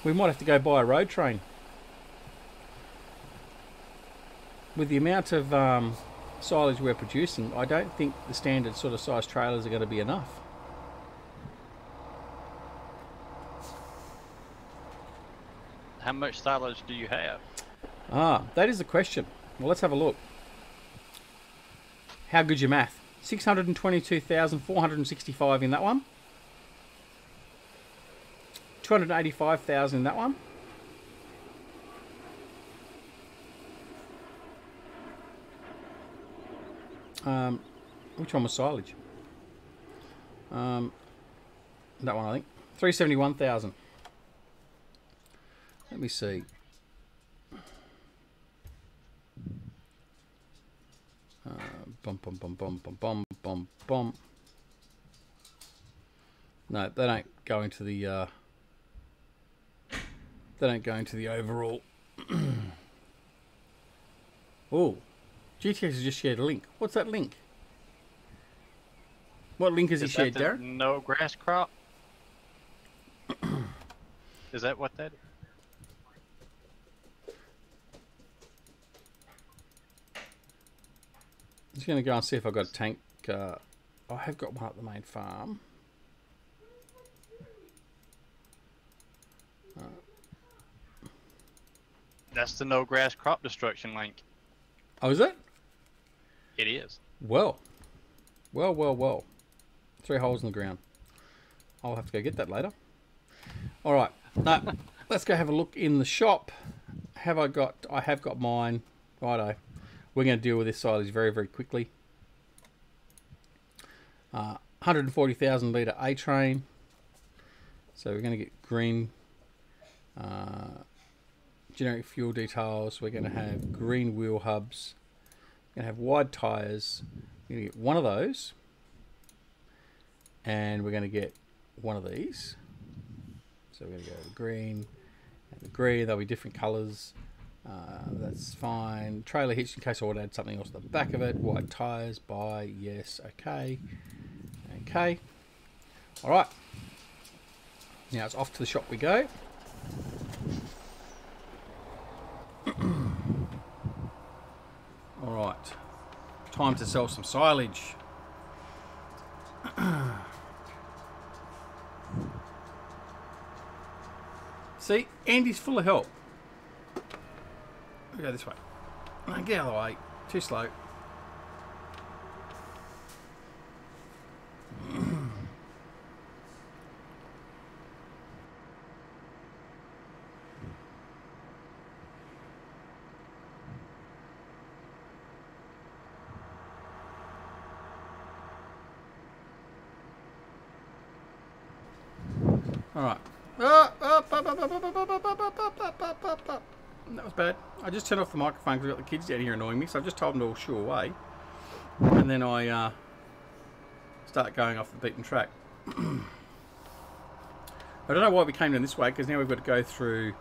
We might have to go buy a road train. With the amount of silage we're producing, I don't think the standard sort of size trailers are going to be enough. How much silage do you have? That is the question. Well, let's have a look. How good's your math? 622,465 in that one. 285,000 in that one. Which one was silage? That one, I think. 371,000. Let me see. Bum bum bum bum bum bum bum bum. No, they don't go into the. They don't go into the overall. Oh, GTX has just shared a link. What's that link? What link has he shared, Darren? No grass crop. Is that what that is? I'm just going to go and see if I've got a tank. I have got one at the main farm. That's the no grass crop destruction link. Oh, is it? It is. Well. 3 holes in the ground. I'll have to go get that later. All right. Now, let's go have a look in the shop. I have got mine. Righto. We're going to deal with this silage very, very quickly. 140,000 litre A-train. So we're going to get green generic fuel details. We're going to have green wheel hubs. We're going to have wide tyres. We're going to get one of those. And we're going to get one of these. So we're going to go to green and the green. They'll be different colours. That's fine. Trailer hitch in case I want to add something else to the back of it. Wide tyres. Buy. Yes. Okay. Okay. All right. Now it's off to the shop we go. All right. Time to sell some silage. See, Andy's full of help. We'll go this way. Get out of the way. Too slow. All right. That was bad. I just turned off the microphone because I've got the kids down here annoying me, so I've just told them to all shoo away. And then I start going off the beaten track. I don't know why we came down this way, because now we've got to go through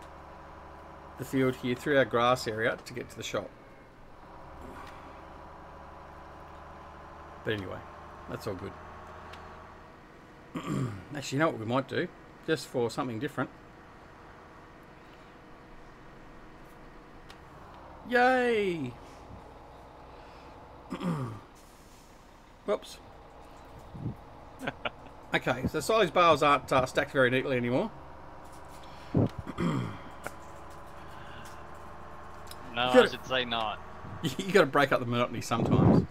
the field here, through our grass area to get to the shop. But anyway, that's all good. Actually, you know what we might do? Just for something different. Yay! Whoops. Okay, so silage bales aren't stacked very neatly anymore. No, I should say not. You got to break up the monotony sometimes.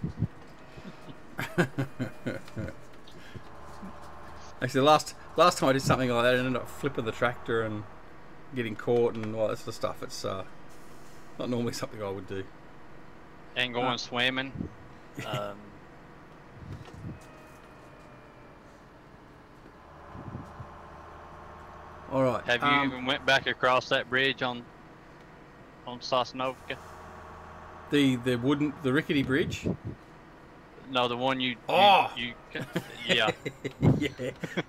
Actually, last time I did something like that, I ended up flipping the tractor and getting caught and all that sort of stuff. It's not normally something I would do. And going swimming. All right. Have you even went back across that bridge on Sosnovka? The rickety bridge? No, the one you yeah.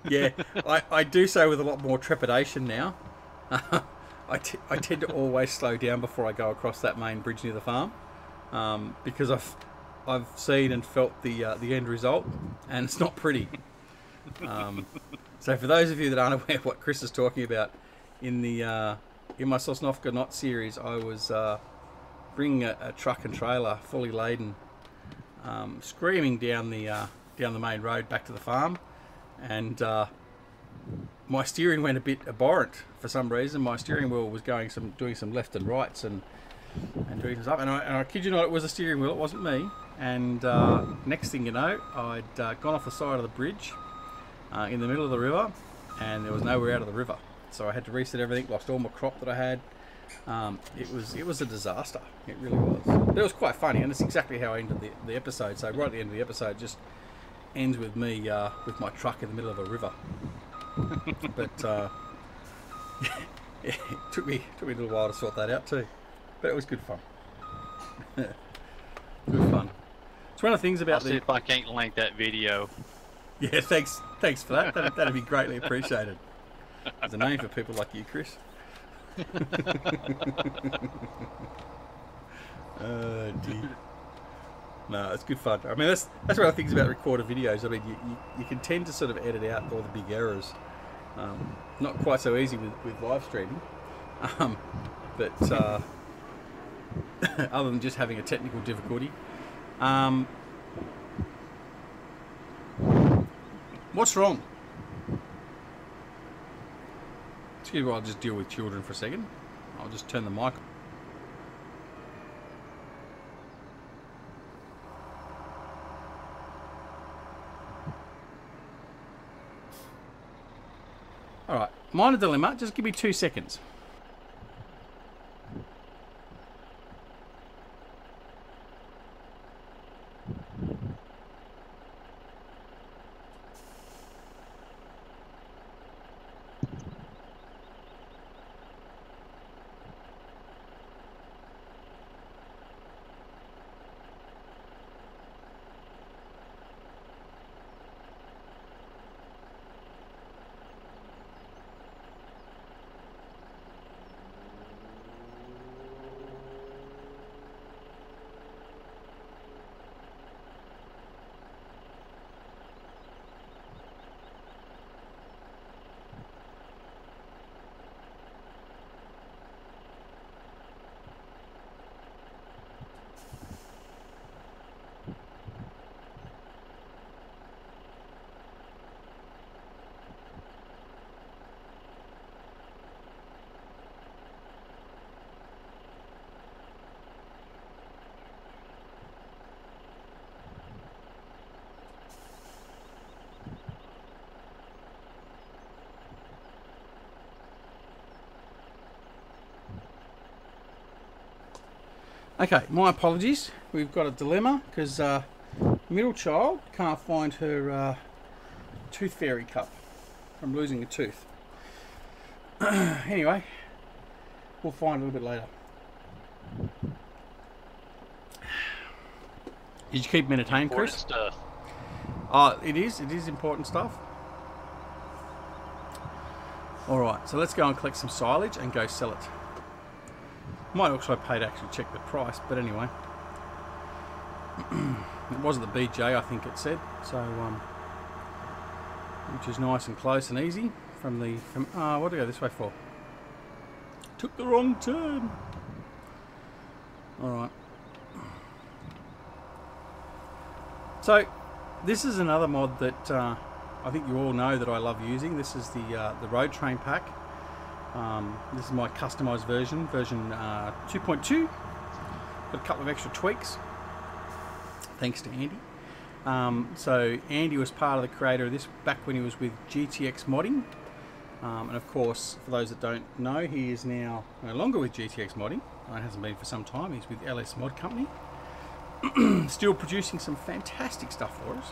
yeah. I do so with a lot more trepidation now. I tend to always slow down before I go across that main bridge near the farm, because I've seen and felt the end result, and it's not pretty. So for those of you that aren't aware of what Chris is talking about, in my Sosnovka Knot series, I was bringing a truck and trailer fully laden, screaming down the main road back to the farm, and my steering went a bit abhorrent for some reason. My steering wheel was doing some left and rights and doing some stuff, and I kid you not, it was the steering wheel, it wasn't me. And next thing you know, I'd gone off the side of the bridge in the middle of the river, and there was nowhere out of the river, so I had to reset everything, lost all my crop that I had. It was a disaster. It really was. But it was quite funny, and it's exactly how I ended the episode. So right at the end of the episode, just ends with me with my truck in the middle of a river. But it took me a little while to sort that out too. But it was good fun. Good fun. It's one of the things about I'll see if I can't link that video. Yeah, thanks for that. That'd be greatly appreciated. There's a name for people like you, Chris. Oh dear. No, it's good fun. I mean, that's one of the things about recorded videos. I mean, you can tend to sort of edit out all the big errors. Not quite so easy with live streaming, but other than just having a technical difficulty. What's wrong? Excuse me, I'll just deal with children for a second. I'll just turn the mic. Alright, minor dilemma, just give me 2 seconds. Okay, my apologies. We've got a dilemma because middle child can't find her tooth fairy cup from losing a tooth. Anyway, we'll find a little bit later. Did you keep them entertained, Chris? Stuff. It is important stuff. Alright, so let's go and collect some silage and go sell it. Might also pay to actually check the price, but anyway. It was at the BJ, I think it said, so which is nice and close and easy from what did I go this way for? Took the wrong turn. Alright. So this is another mod that I think you all know that I love using. This is the Road Train pack. This is my customized version 2.2. Got a couple of extra tweaks, thanks to Andy. So Andy was part of the creator of this back when he was with GTX Modding. And of course, for those that don't know, he is now no longer with GTX Modding. It hasn't been for some time. He's with LS Mod Company. Still producing some fantastic stuff for us.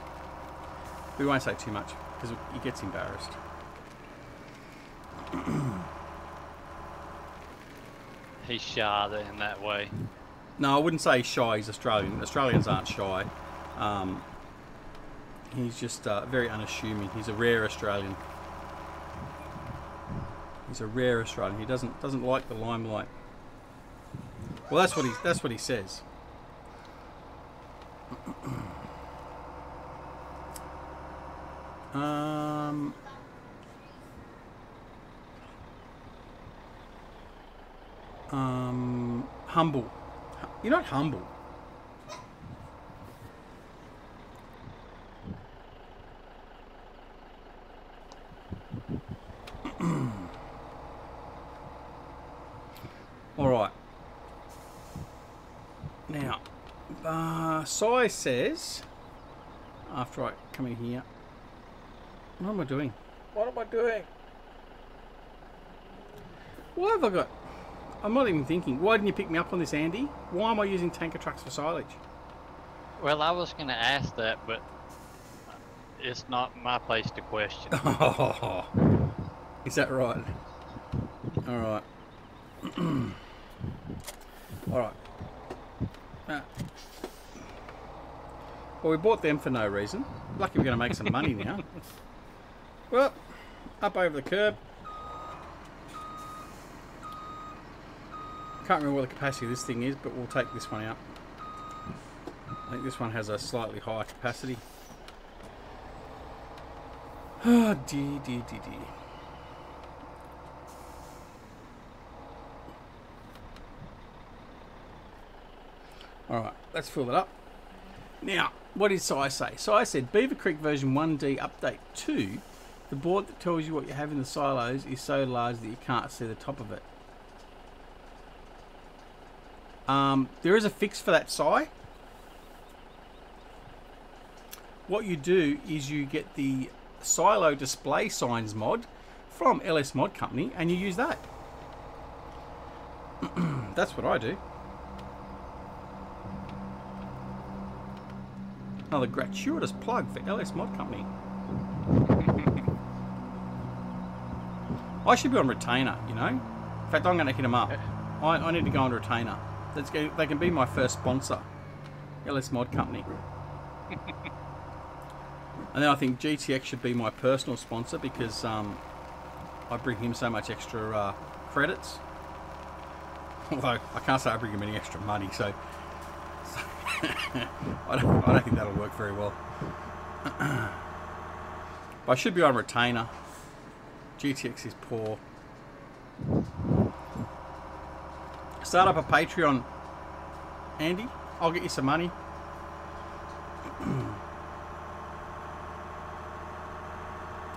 We won't say too much because he gets embarrassed. He's shy in that way. No, I wouldn't say he's shy. He's Australian. Australians aren't shy. He's just very unassuming. He's a rare Australian. He's a rare Australian. He doesn't like the limelight. Well, that's what he says. Humble. You're not humble. All right. Now, Sai says, after I come in here, what am I doing? What am I doing? Why have I got... I'm not even thinking. Why didn't you pick me up on this, Andy? Why am I using tanker trucks for silage? Well, I was going to ask that, but it's not my place to question. Oh, is that right? All right. All right. Well, we bought them for no reason. Lucky we're going to make some money now. Well, up over the curb. Can't remember what the capacity of this thing is, but we'll take this one out. I think this one has a slightly higher capacity. Oh, dear. Alright, let's fill it up. Now, what did Si say? Si said, Beaver Creek version 1D update 2, the board that tells you what you have in the silos is so large that you can't see the top of it. There is a fix for that, Si. What you do is you get the silo display signs mod from LS Mod Company and you use that. That's what I do. Another gratuitous plug for LS Mod Company. I should be on retainer, you know. In fact, I'm going to hit them up. I need to go on retainer. They can be my first sponsor. LS Mod Company. And then I think GTX should be my personal sponsor because I bring him so much extra credits. Although I can't say I bring him any extra money, so I don't think that'll work very well. But I should be on retainer. GTX is poor. Start up a Patreon, Andy. I'll get you some money.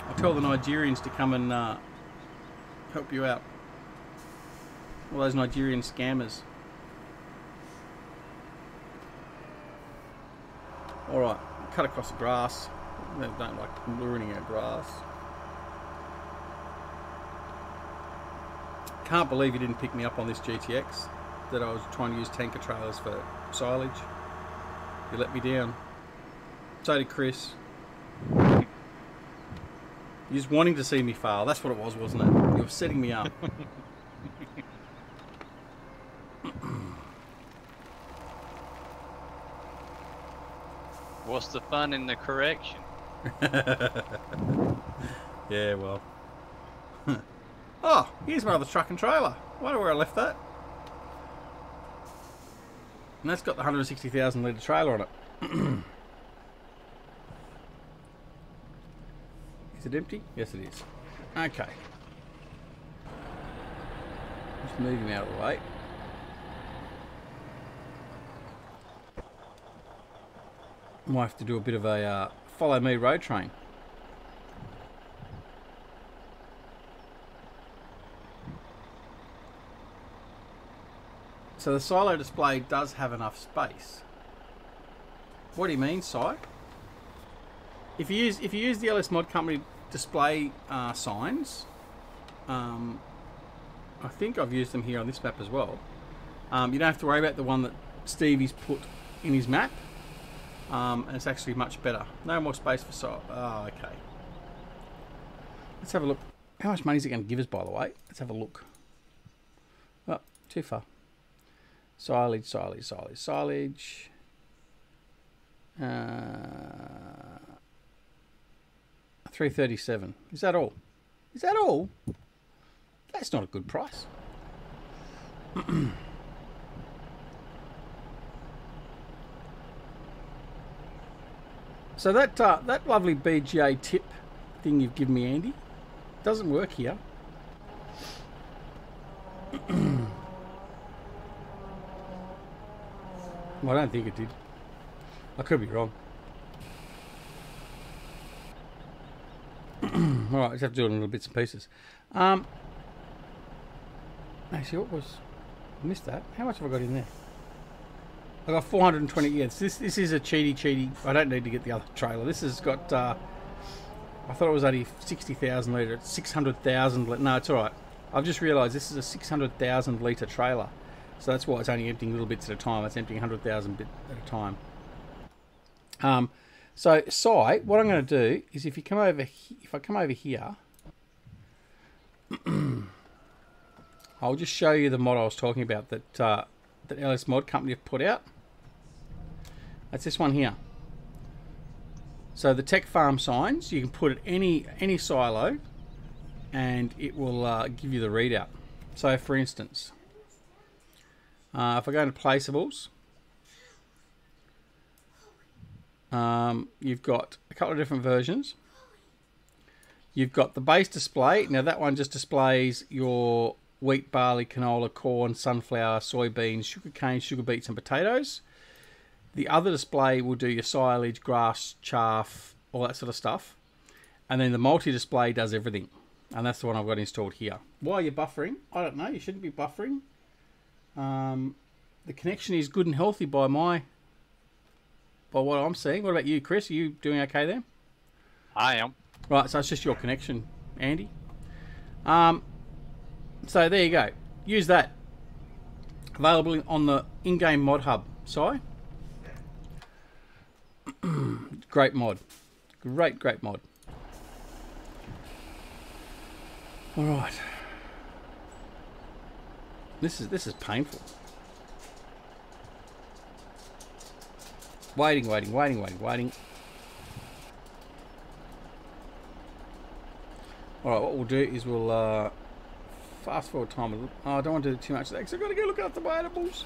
I'll tell the Nigerians to come and help you out. All those Nigerian scammers. Alright, cut across the grass. They don't like ruining our grass. Can't believe you didn't pick me up on this GTX, that I was trying to use tanker trailers for silage. You let me down. So did Chris. You're just wanting to see me fail. That's what it was, wasn't it? You were setting me up. What's the fun in the correction? Yeah, well. Oh, here's my other truck and trailer. Wonder where I left that. And that's got the 160,000 litre trailer on it. Is it empty? Yes, it is. Okay. Just move him out of the way. Might have to do a bit of a follow me road train. So the silo display does have enough space. What do you mean, Si? If you use the LS Mod Company display signs, I think I've used them here on this map as well. You don't have to worry about the one that Stevie's put in his map, and it's actually much better. No more space for silo. Oh, okay. Let's have a look. How much money is it going to give us, by the way? Let's have a look. Oh, too far. Silage, silage, silage, silage. 337. Is that all? Is that all? That's not a good price. So that that lovely BGA tip thing you've given me, Andy, doesn't work here. Well, I don't think it did. I could be wrong. Alright, let's have to do it in little bits and pieces. Actually, what was... I missed that. How much have I got in there? I got 420. Yes, this is a cheaty. I don't need to get the other trailer. This has got... I thought it was only 60,000 litre. It's 600,000 litre. No, it's alright. I've just realised this is a 600,000 litre trailer. So that's why it's only emptying little bits at a time. It's emptying 100,000 bits at a time. So, Si, what I'm going to do is if I come over here, I'll just show you the mod I was talking about that that LS Mod Company have put out. That's this one here. So the Tech Farm signs, you can put at any silo, and it will give you the readout. So, for instance, if I go into placeables, you've got a couple of different versions. You've got the base display. Now that one just displays your wheat, barley, canola, corn, sunflower, soybeans, sugarcane, sugar beets and potatoes. The other display will do your silage, grass, chaff, all that sort of stuff. And then the multi-display does everything. And that's the one I've got installed here. Why are you buffering? I don't know. You shouldn't be buffering. The connection is good and healthy by what I'm seeing. What about you, Chris? Are you doing okay there? I am. Right, so it's just your connection, Andy. So there you go. Use that. Available on the in-game mod hub. Si? Great mod. Great mod. Alright. This is painful. Waiting. Alright, what we'll do is we'll fast forward time a little. Oh, I don't want to do too much of that because I've got to go look after my animals.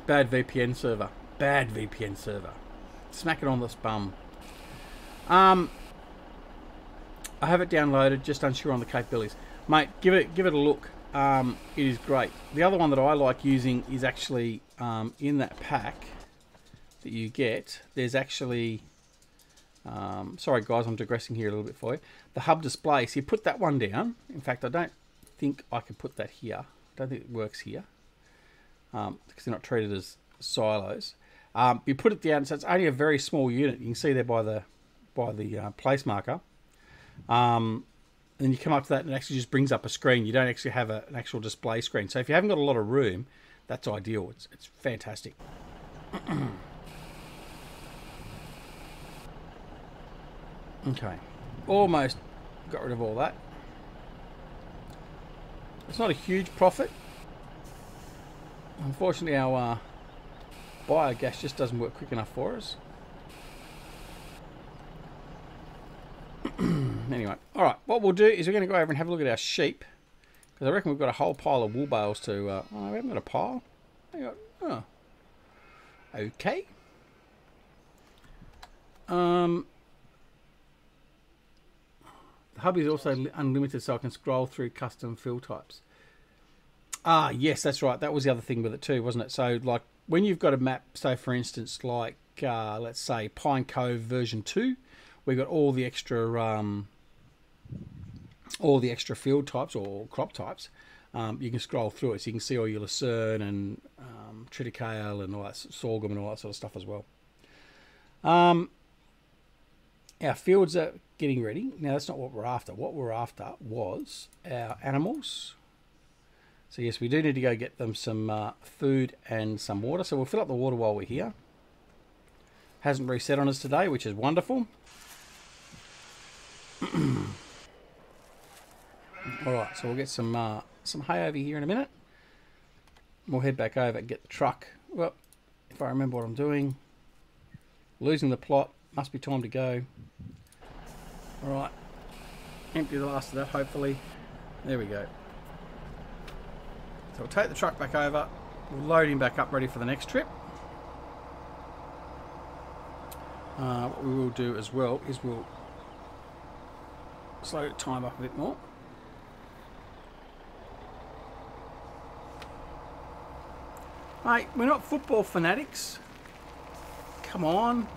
Bad VPN server. Smack it on this bum. I have it downloaded, just unsure on the capabilities. Mate, give it a look. It is great. The other one that I like using is actually in that pack that you get. There's actually, sorry guys, I'm digressing here a little bit for you. The hub display. So you put that one down. In fact, I don't think I can put that here. I don't think it works here because they're not treated as silos. You put it down, so it's only a very small unit. You can see there by the place marker. And you come up to that and it actually just brings up a screen. You don't actually have an actual display screen. So if you haven't got a lot of room, that's ideal. It's fantastic. Okay. Almost got rid of all that. It's not a huge profit. Unfortunately, our biogas just doesn't work quick enough for us. Anyway, alright, what we'll do is we're going to go over and have a look at our sheep. Because I reckon we've got a whole pile of wool bales to... oh, we haven't got a pile. Oh. Okay. The hub is also unlimited, so I can scroll through custom fill types. Ah, yes, that's right. That was the other thing with it too, wasn't it? So, like, when you've got a map, say, for instance, like, let's say, Pine Cove version 2, we've got all the extra all the extra field types or crop types, you can scroll through it so you can see all your lucerne and triticale and all that, sorghum and all that sort of stuff as well. Our fields are getting ready. Now, that's not what we're after. What we're after was our animals. So, yes, we do need to go get them some food and some water. So, we'll fill up the water while we're here. Hasn't reset on us today, which is wonderful. Alright, so we'll get some hay over here in a minute. We'll head back over and get the truck. Well, if I remember what I'm doing. Losing the plot. Must be time to go. Alright. Empty the last of that, hopefully. There we go. So we'll take the truck back over. We'll load him back up, ready for the next trip. What we will do as well is we'll slow the time up a bit more. Mate, we're not football fanatics. Come on.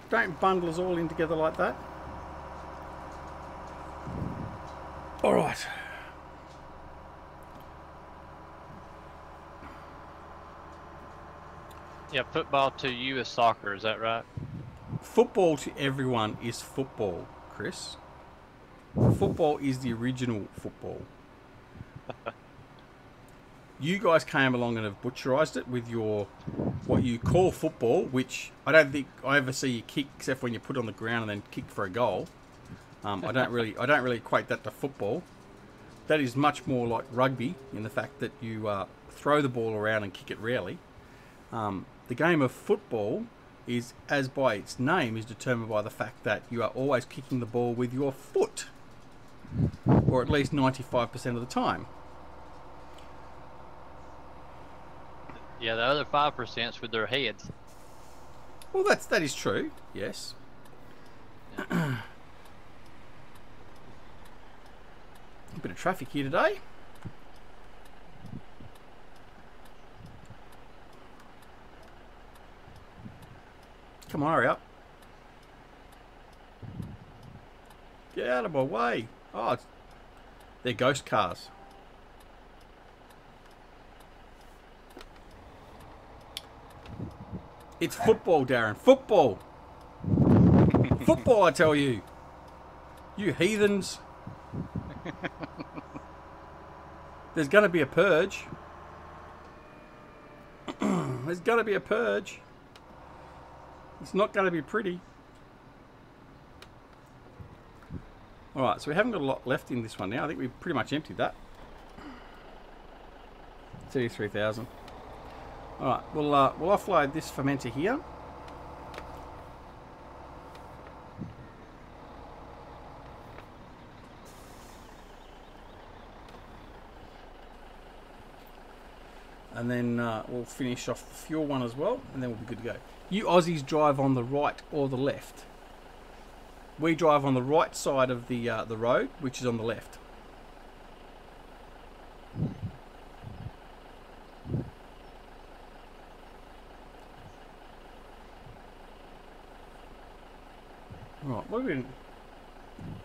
Don't bundle us all in together like that. Alright. Yeah, football to you is soccer, is that right? Football to everyone is football, Chris. Football is the original football. You guys came along and have butcherized it with your what you call football, which I don't think I ever see you kick except when you put it on the ground and then kick for a goal. I don't really equate that to football. That is much more like rugby in the fact that you throw the ball around and kick it rarely. The game of football is, as by its name, is determined by the fact that you are always kicking the ball with your foot, or at least 95% of the time. Yeah, the other 5% with their heads. Well, that is true. Yes. A bit of traffic here today. Come on, hurry up. Get out of my way. Oh, they're ghost cars. It's football, Darren. Football. Football, I tell you. You heathens. There's going to be a purge. There's going to be a purge. It's not going to be pretty. Alright, so we haven't got a lot left in this one now. I think we've pretty much emptied that. 33,000. Alright, we'll offload this fermenter here. And then we'll finish off the fuel one as well, and then we'll be good to go. You Aussies drive on the right or the left. We drive on the right side of the road, which is on the left. Right, what are we doing?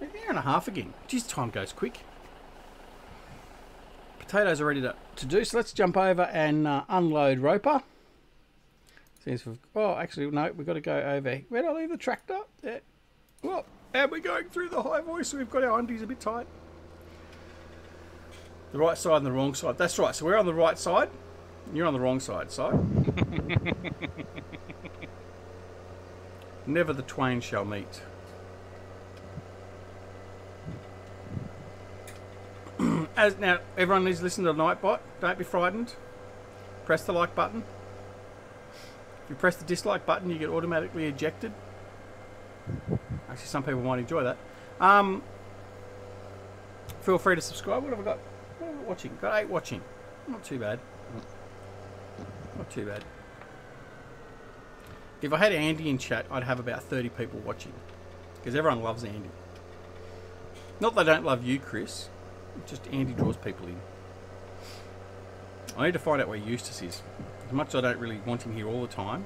An hour and a half again. Geez, time goes quick. Potatoes are ready to do, so let's jump over and unload Roper. Oh, actually, no, we've got to go over. Where did I leave the tractor? Yeah. Well, and we're going through the high voice, so we've got our undies a bit tight. The right side and the wrong side. That's right, so we're on the right side. You're on the wrong side, so. Never the twain shall meet. As now, everyone needs to listen to the Nightbot. Don't be frightened. Press the like button. If you press the dislike button, you get automatically ejected. Actually, some people might enjoy that. Feel free to subscribe. What have I got? What have I got watching? Got 8 watching. Not too bad. Not too bad. If I had Andy in chat, I'd have about 30 people watching. Because everyone loves Andy. Not that they don't love you, Chris. Just Andy draws people in. I need to find out where Eustace is. As much as I don't really want him here all the time,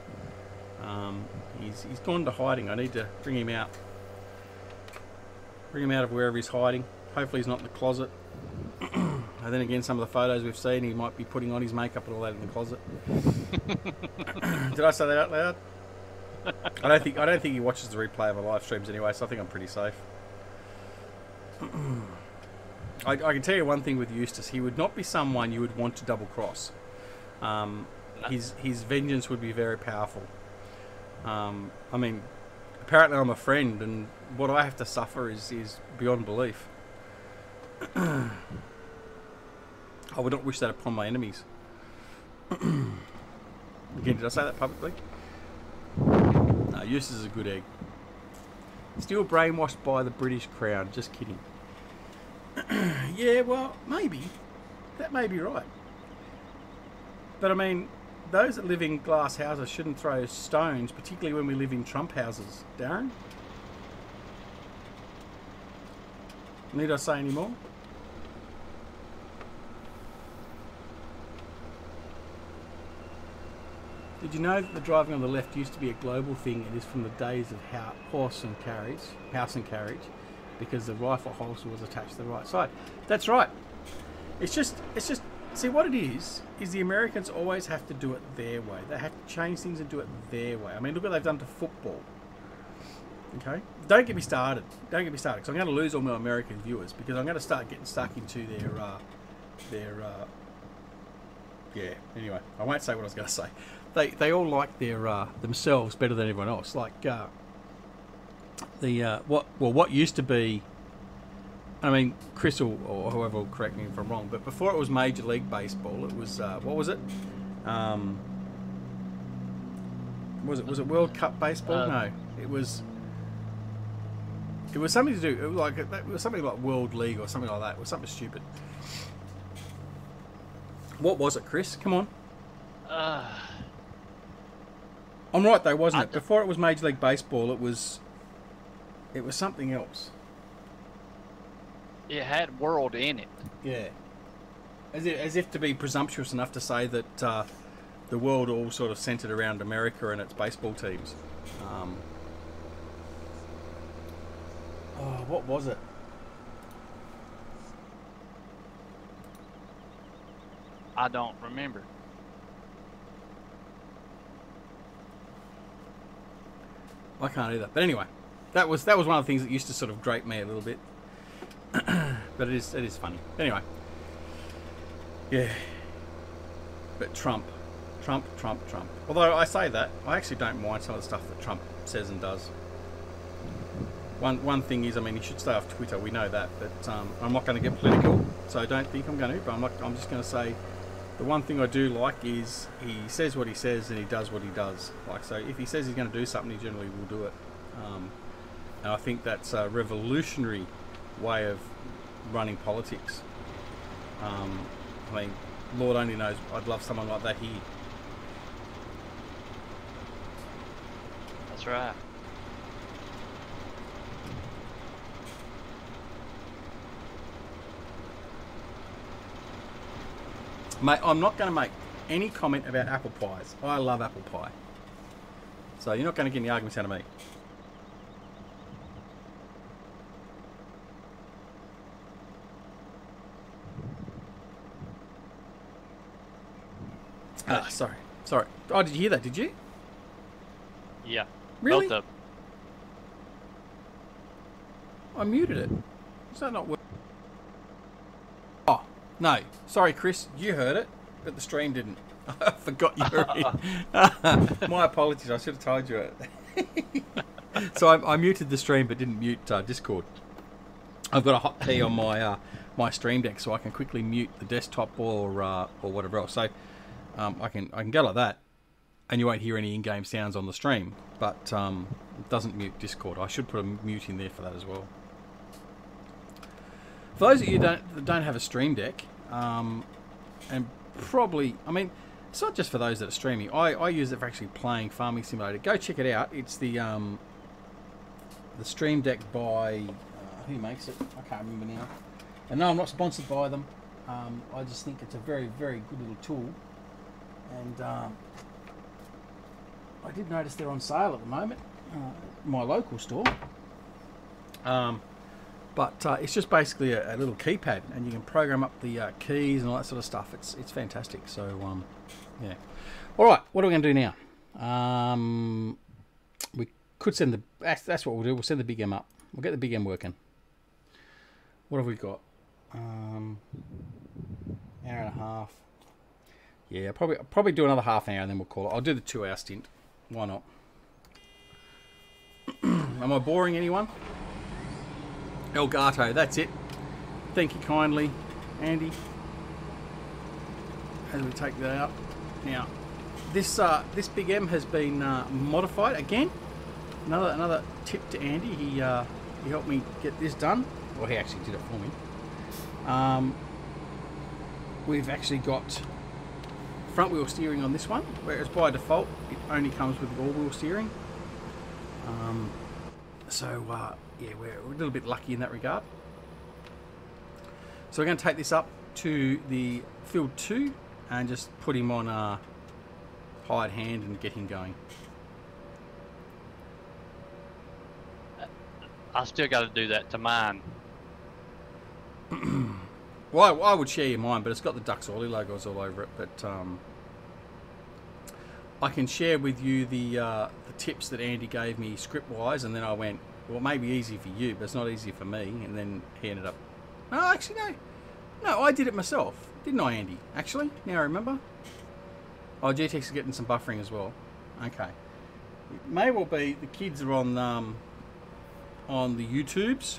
he's gone to hiding. I need to bring him out. Bring him out of wherever he's hiding. Hopefully he's not in the closet. And then again, some of the photos we've seen, he might be putting on his makeup and all that in the closet. Did I say that out loud? I don't think he watches the replay of our live streams anyway, so I think I'm pretty safe. I can tell you one thing with Eustace: he would not be someone you would want to double cross. His vengeance would be very powerful. I mean, apparently I'm a friend, and what I have to suffer is beyond belief. I would not wish that upon my enemies. Again, did I say that publicly? No, Eustace is a good egg. Still brainwashed by the British Crown. Just kidding. Yeah, well, maybe. That may be right. But I mean, those that live in glass houses shouldn't throw stones, particularly when we live in Trump houses. Darren? Need I say any more? Did you know that the driving on the left used to be a global thing? It is from the days of house and carriage, because the rifle holster was attached to the right side. That's right. It's just. See, what it is the Americans always have to do it their way. They have to change things and do it their way. I mean, look what they've done to football. Okay, don't get me started. Don't get me started, because I'm going to lose all my American viewers, because I'm going to start getting stuck into their. Yeah. Anyway, I won't say what I was going to say. They all like their themselves better than everyone else. Like what used to be. I mean, Chris or whoever will correct me if I'm wrong, but before it was Major League Baseball, it was what was it? Was it World Cup Baseball? No, it was something to do. It was something like World League or something like that. It was something stupid. What was it, Chris? Come on. I'm right though, wasn't it? Before it was Major League Baseball, it was something else. It had world in it. Yeah. As if to be presumptuous enough to say that the world all sort of centered around America and its baseball teams. What was it? I don't remember. I can't either. But anyway, that was one of the things that used to sort of grate me a little bit. But it is funny. Anyway. Yeah. But Trump. Although I say that, I actually don't mind some of the stuff that Trump says and does. One thing is, I mean, he should stay off Twitter. We know that, but I'm not going to get political, so don't think I'm going to. But I'm just going to say, the one thing I do like is he says what he says and he does what he does. Like, so if he says he's going to do something, he generally will do it. And I think that's a revolutionary way of running politics. I mean, Lord only knows, I'd love someone like that here. That's right. Mate, I'm not going to make any comment about apple pies. I love apple pie. So you're not going to get any arguments out of me. Sorry. Oh, did you hear that? Did you? Yeah. Really? Both of them. I muted it. Is that not working? Oh, no. Sorry, Chris. You heard it, but the stream didn't. I forgot you were in. My apologies. I should have told you it. So I muted the stream, but didn't mute Discord. I've got a hotkey on my Stream Deck, so I can quickly mute the desktop or whatever else. So I can go like that, and you won't hear any in-game sounds on the stream, but it doesn't mute Discord. I should put a mute in there for that as well. For those of you that don't have a Stream Deck, and probably, I mean, it's not just for those that are streaming. I use it for actually playing Farming Simulator. Go check it out. It's the Stream Deck by who makes it? I can't remember now. And no, I'm not sponsored by them. I just think it's a very, very good little tool. And I did notice they're on sale at the moment, my local store. But it's just basically a little keypad, and you can program up the keys and all that sort of stuff. It's fantastic. So yeah. All right, what are we going to do now? We could send the. That's what we'll do. We'll send the Big M up. We'll get the Big M working. What have we got? Hour and a half. Yeah, probably do another half an hour and then we'll call it. I'll do the 2-hour stint. Why not? Am I boring anyone? El Gato, that's it. Thank you kindly, Andy. As we take that out. Now, this Big M has been modified again. Another tip to Andy. He helped me get this done. Well, he actually did it for me. We've actually got front wheel steering on this one, whereas by default it only comes with all wheel steering. Yeah, we're a little bit lucky in that regard. So we're going to take this up to the field 2 and just put him on hired hand and get him going. I still got to do that to mine. Well, I would share mine, but it's got the Ducks Oily logos all over it. But I can share with you the tips that Andy gave me script-wise, and then I went, well, it may be easy for you, but it's not easy for me. And then he ended up... No, actually, no, I did it myself. Didn't I, Andy? Actually, now I remember. Oh, GTX is getting some buffering as well. Okay. It may well be the kids are on the YouTubes.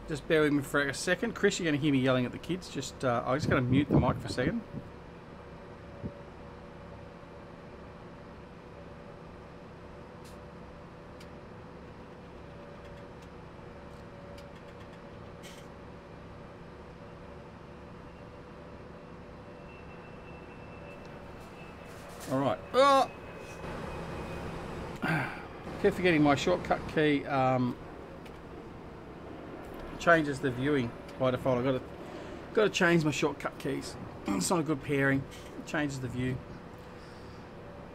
Just bear with me for a second. Chris, you're going to hear me yelling at the kids. I'm just going to mute the mic for a second. All right. Keep forgetting my shortcut key changes the viewing by default. I've got to change my shortcut keys. It's not a good pairing. It changes the view.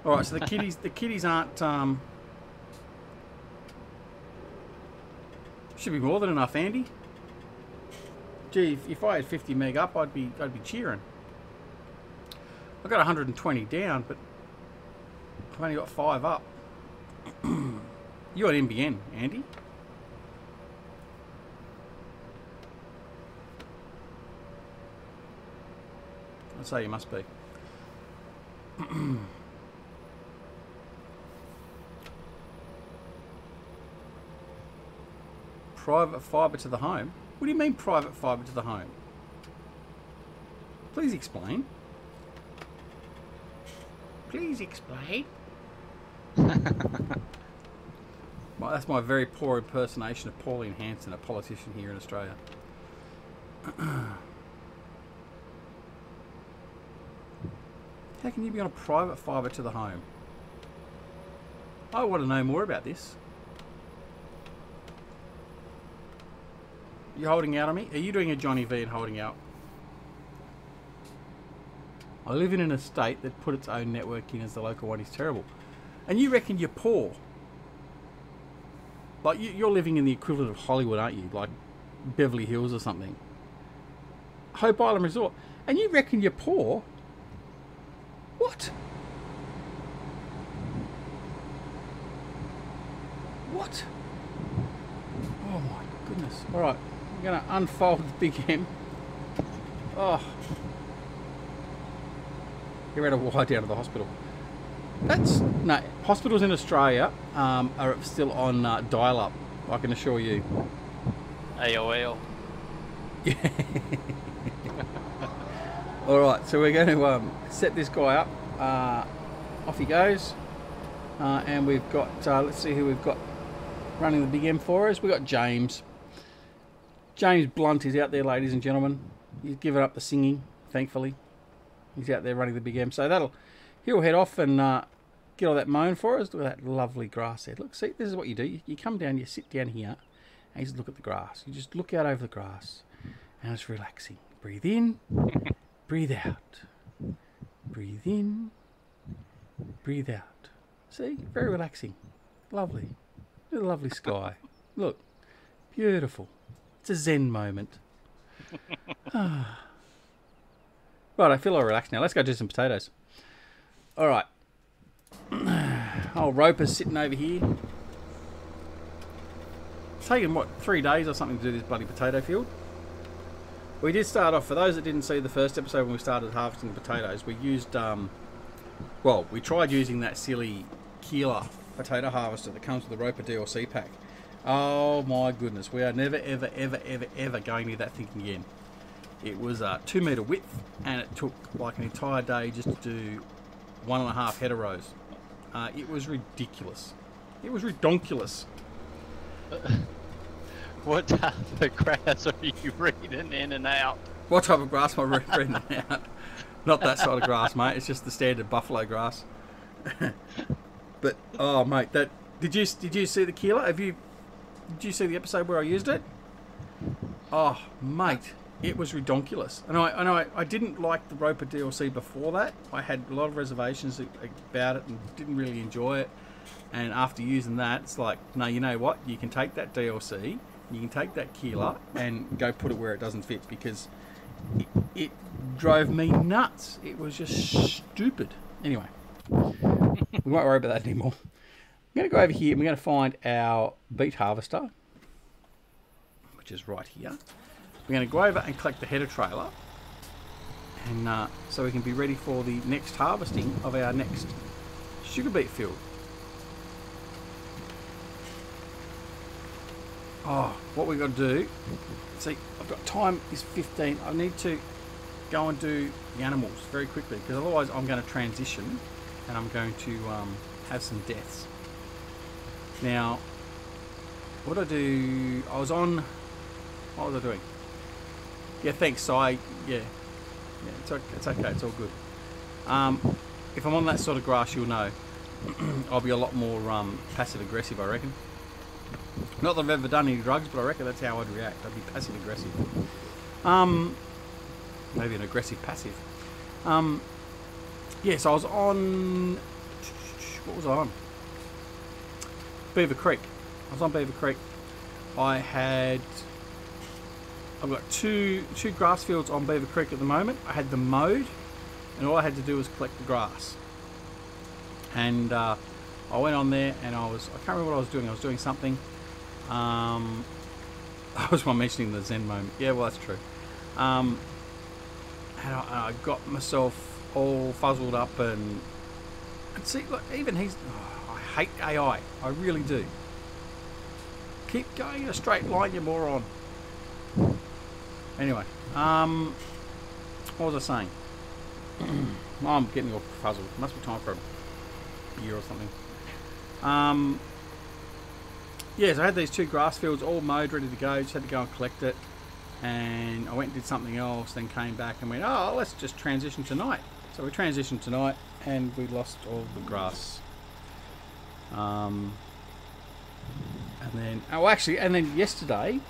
All right. So the kiddies aren't. Should be more than enough, Andy. Gee, if I had 50 meg up, I'd be cheering. I've got 120 down, but I've only got 5 up. You on NBN, Andy? I'd say you must be. Private fibre to the home? What do you mean private fibre to the home? Please explain. Please explain. Well, that's my very poor impersonation of Pauline Hanson, a politician here in Australia. How can you be on a private fibre to the home? I want to know more about this. You holding out on me? Are you doing a Johnny V and holding out? I live in an estate that put its own network in as the local one is terrible. And you reckon you're poor? Like, you're living in the equivalent of Hollywood, aren't you? Like Beverly Hills or something. Hope Island Resort. And you reckon you're poor? What? What? Oh my goodness. Alright, I'm going to unfold the Big M. Oh. Get ready to wire down to the hospital. No, hospitals in Australia are still on dial-up, I can assure you. AOL. Yeah. Alright, so we're going to set this guy up. Off he goes. And we've got, let's see who we've got running the Big M for us. We've got James. James Blunt is out there, ladies and gentlemen. He's given up the singing, thankfully. He's out there running the Big M. So he'll head off and get all that mown for us. Look at that lovely grass there. Look, see, this is what you do. You come down, you sit down here, and you just look at the grass. You just look out over the grass, and it's relaxing. Breathe in, breathe out. Breathe in, breathe out. See, very relaxing. Lovely. Look at the lovely sky. Look, Beautiful. It's a zen moment. Right, I feel all relaxed now. Let's go do some potatoes. All right. Old Roper's sitting over here. It's taken, what, 3 days or something to do this bloody potato field. We did start off, for those that didn't see the first episode when we started harvesting the potatoes, we used, well, we tried using that silly Keeler potato harvester that comes with the Roper DLC pack. Oh my goodness, we are never, ever, ever, ever, ever going near that thing again. It was 2 metre width, and it took like an entire day just to do 1.5 header rows. It was ridiculous. It was redonkulous. What type of grass are you reading in and out? What type of grass am I reading out? Not that sort of grass, mate. It's just the standard buffalo grass. But oh, mate, that did you see the Keeler? Did you see the episode where I used it? Oh, mate, it was redonkulous. And I didn't like the Roper DLC before that. I had a lot of reservations about it and didn't really enjoy it. And after using that, it's like, no, you know what? You can take that DLC, you can take that Keeler and go put it where it doesn't fit, because it drove me nuts. It was just stupid. Anyway, we won't worry about that anymore. I'm going to go over here and we're going to find our beet harvester, which is right here. We're going to go over and collect the header trailer, and so we can be ready for the next harvesting of our next sugar beet field. Oh, what we've got to do, see, I've got time is 15. I need to go and do the animals very quickly, because otherwise I'm going to transition and I'm going to have some deaths. Now, what I do, what was I doing? Yeah, thanks, Si. Yeah, it's okay, it's all good. If I'm on that sort of grass, you'll know I'll be a lot more passive aggressive, I reckon. Not that I've ever done any drugs, but I reckon that's how I'd react. I'd be passive aggressive. Maybe an aggressive passive. Yeah, so I was on, what was I on? Beaver Creek. I was on Beaver Creek. I've got two grass fields on Beaver Creek at the moment. I had them mowed, and all I had to do was collect the grass. And I went on there, and I can't remember what I was doing. I was doing something. I was mentioning the Zen moment. Yeah, well, that's true. And I got myself all fuzzled up, and see, look, even he's. Oh, I hate AI. I really do. Keep going in a straight line, you moron. Anyway, what was I saying? I'm getting all puzzled. Must be time for a beer or something. Yeah, so I had these 2 grass fields all mowed, ready to go. Just had to go and collect it. And I went and did something else, then came back and went, oh, let's just transition tonight. So we transitioned tonight, and we lost all the grass. And then, and then yesterday,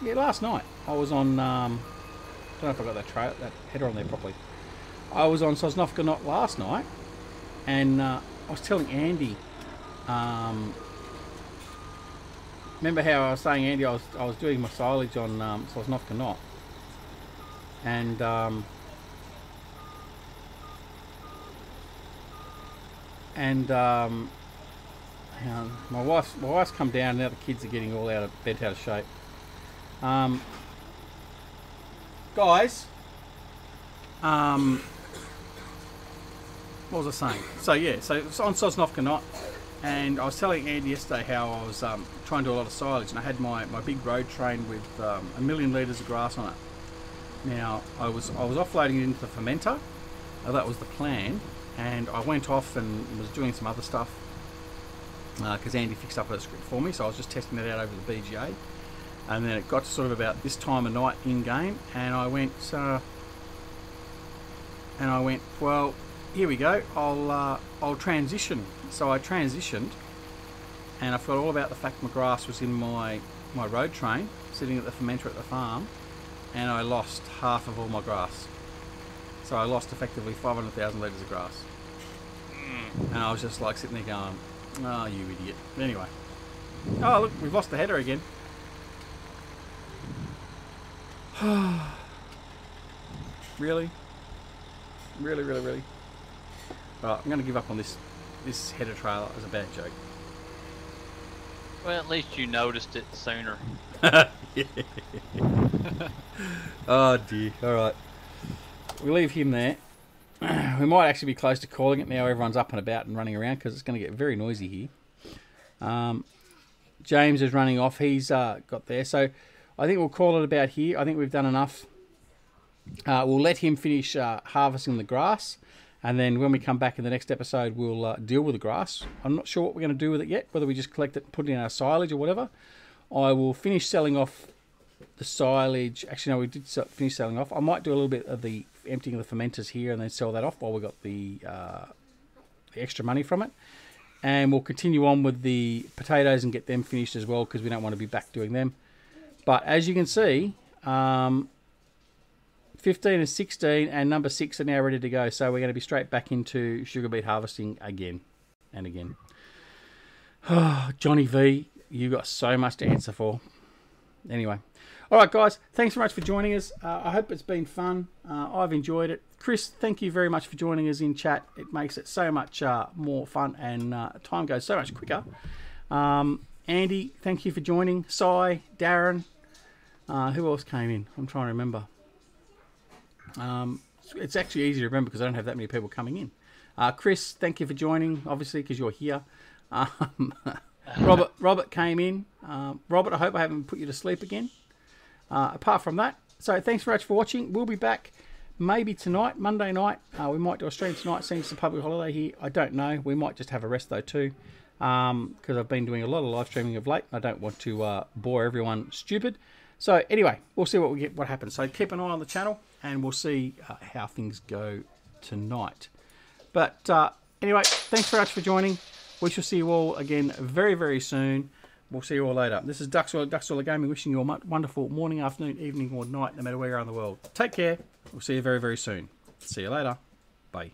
last night, I was on, I don't know if I got that header on there properly. I was on Sosnovka last night, and I was telling Andy, remember how I was saying, Andy, I was doing my silage on Sosnovka Knot, and my wife's come down. Now the kids are getting all bent out of shape. Guys, what was I saying? So yeah, so it's on Sosnovka Knot. And I was telling Andy yesterday how I was trying to do a lot of silage, and I had my big road train with 1 million litres of grass on it. Now I was offloading it into the fermenter. That was the plan, and I went off and was doing some other stuff because Andy fixed up a script for me, so I was just testing it out over the BGA. And then it got to sort of about this time of night in game, and I went, well, here we go. I'll transition. So I transitioned, and I forgot all about the fact my grass was in my road train, sitting at the fermenter at the farm, and I lost half of all my grass. So I lost effectively 500,000 litres of grass. And I was just like sitting there going, oh, you idiot. But anyway, Oh, look, we've lost the header again. Really? Really, really, really? Right, I'm going to give up on this header trailer as a bad joke. Well, at least you noticed it sooner. Oh dear. Alright. We leave him there. We might actually be close to calling it now. Everyone's up and about and running around because it's going to get very noisy here. James is running off. He's got there. So I think we'll call it about here. I think we've done enough. We'll let him finish harvesting the grass. And then when we come back in the next episode, we'll deal with the grass. I'm not sure what we're going to do with it yet, whether we just collect it and put it in our silage or whatever. I will finish selling off the silage. Actually, no, we did finish selling off. I might do a little bit of the emptying of the fermenters here and then sell that off while we got the extra money from it. And we'll continue on with the potatoes and get them finished as well because we don't want to be back doing them. But as you can see, 15 and 16 and number 6 are now ready to go. So we're going to be straight back into sugar beet harvesting again and again. Oh, Johnny V, you got so much to answer for. Anyway. All right, guys. Thanks very much for joining us. I hope it's been fun. I've enjoyed it. Chris, thank you very much for joining us in chat. It makes it so much more fun and time goes so much quicker. Andy, thank you for joining. Cy, Darren. Who else came in? I'm trying to remember. It's actually easy to remember because I don't have that many people coming in. Chris, thank you for joining, obviously, because you're here. Robert came in. Robert, I hope I haven't put you to sleep again. Apart from that, so thanks very much for watching. We'll be back maybe tonight, Monday night. We might do a stream tonight, seeing it's a public holiday here. I don't know. We might just have a rest, though, too, because I've been doing a lot of live streaming of late. I don't want to bore everyone stupid. So anyway, we'll see what happens. So keep an eye on the channel, and we'll see how things go tonight. But anyway, thanks very much for joining. We shall see you all again very, very soon. We'll see you all later. This is Ducksoiler Gaming, wishing you a wonderful morning, afternoon, evening, or night, no matter where you are in the world. Take care. We'll see you very, very soon. See you later. Bye.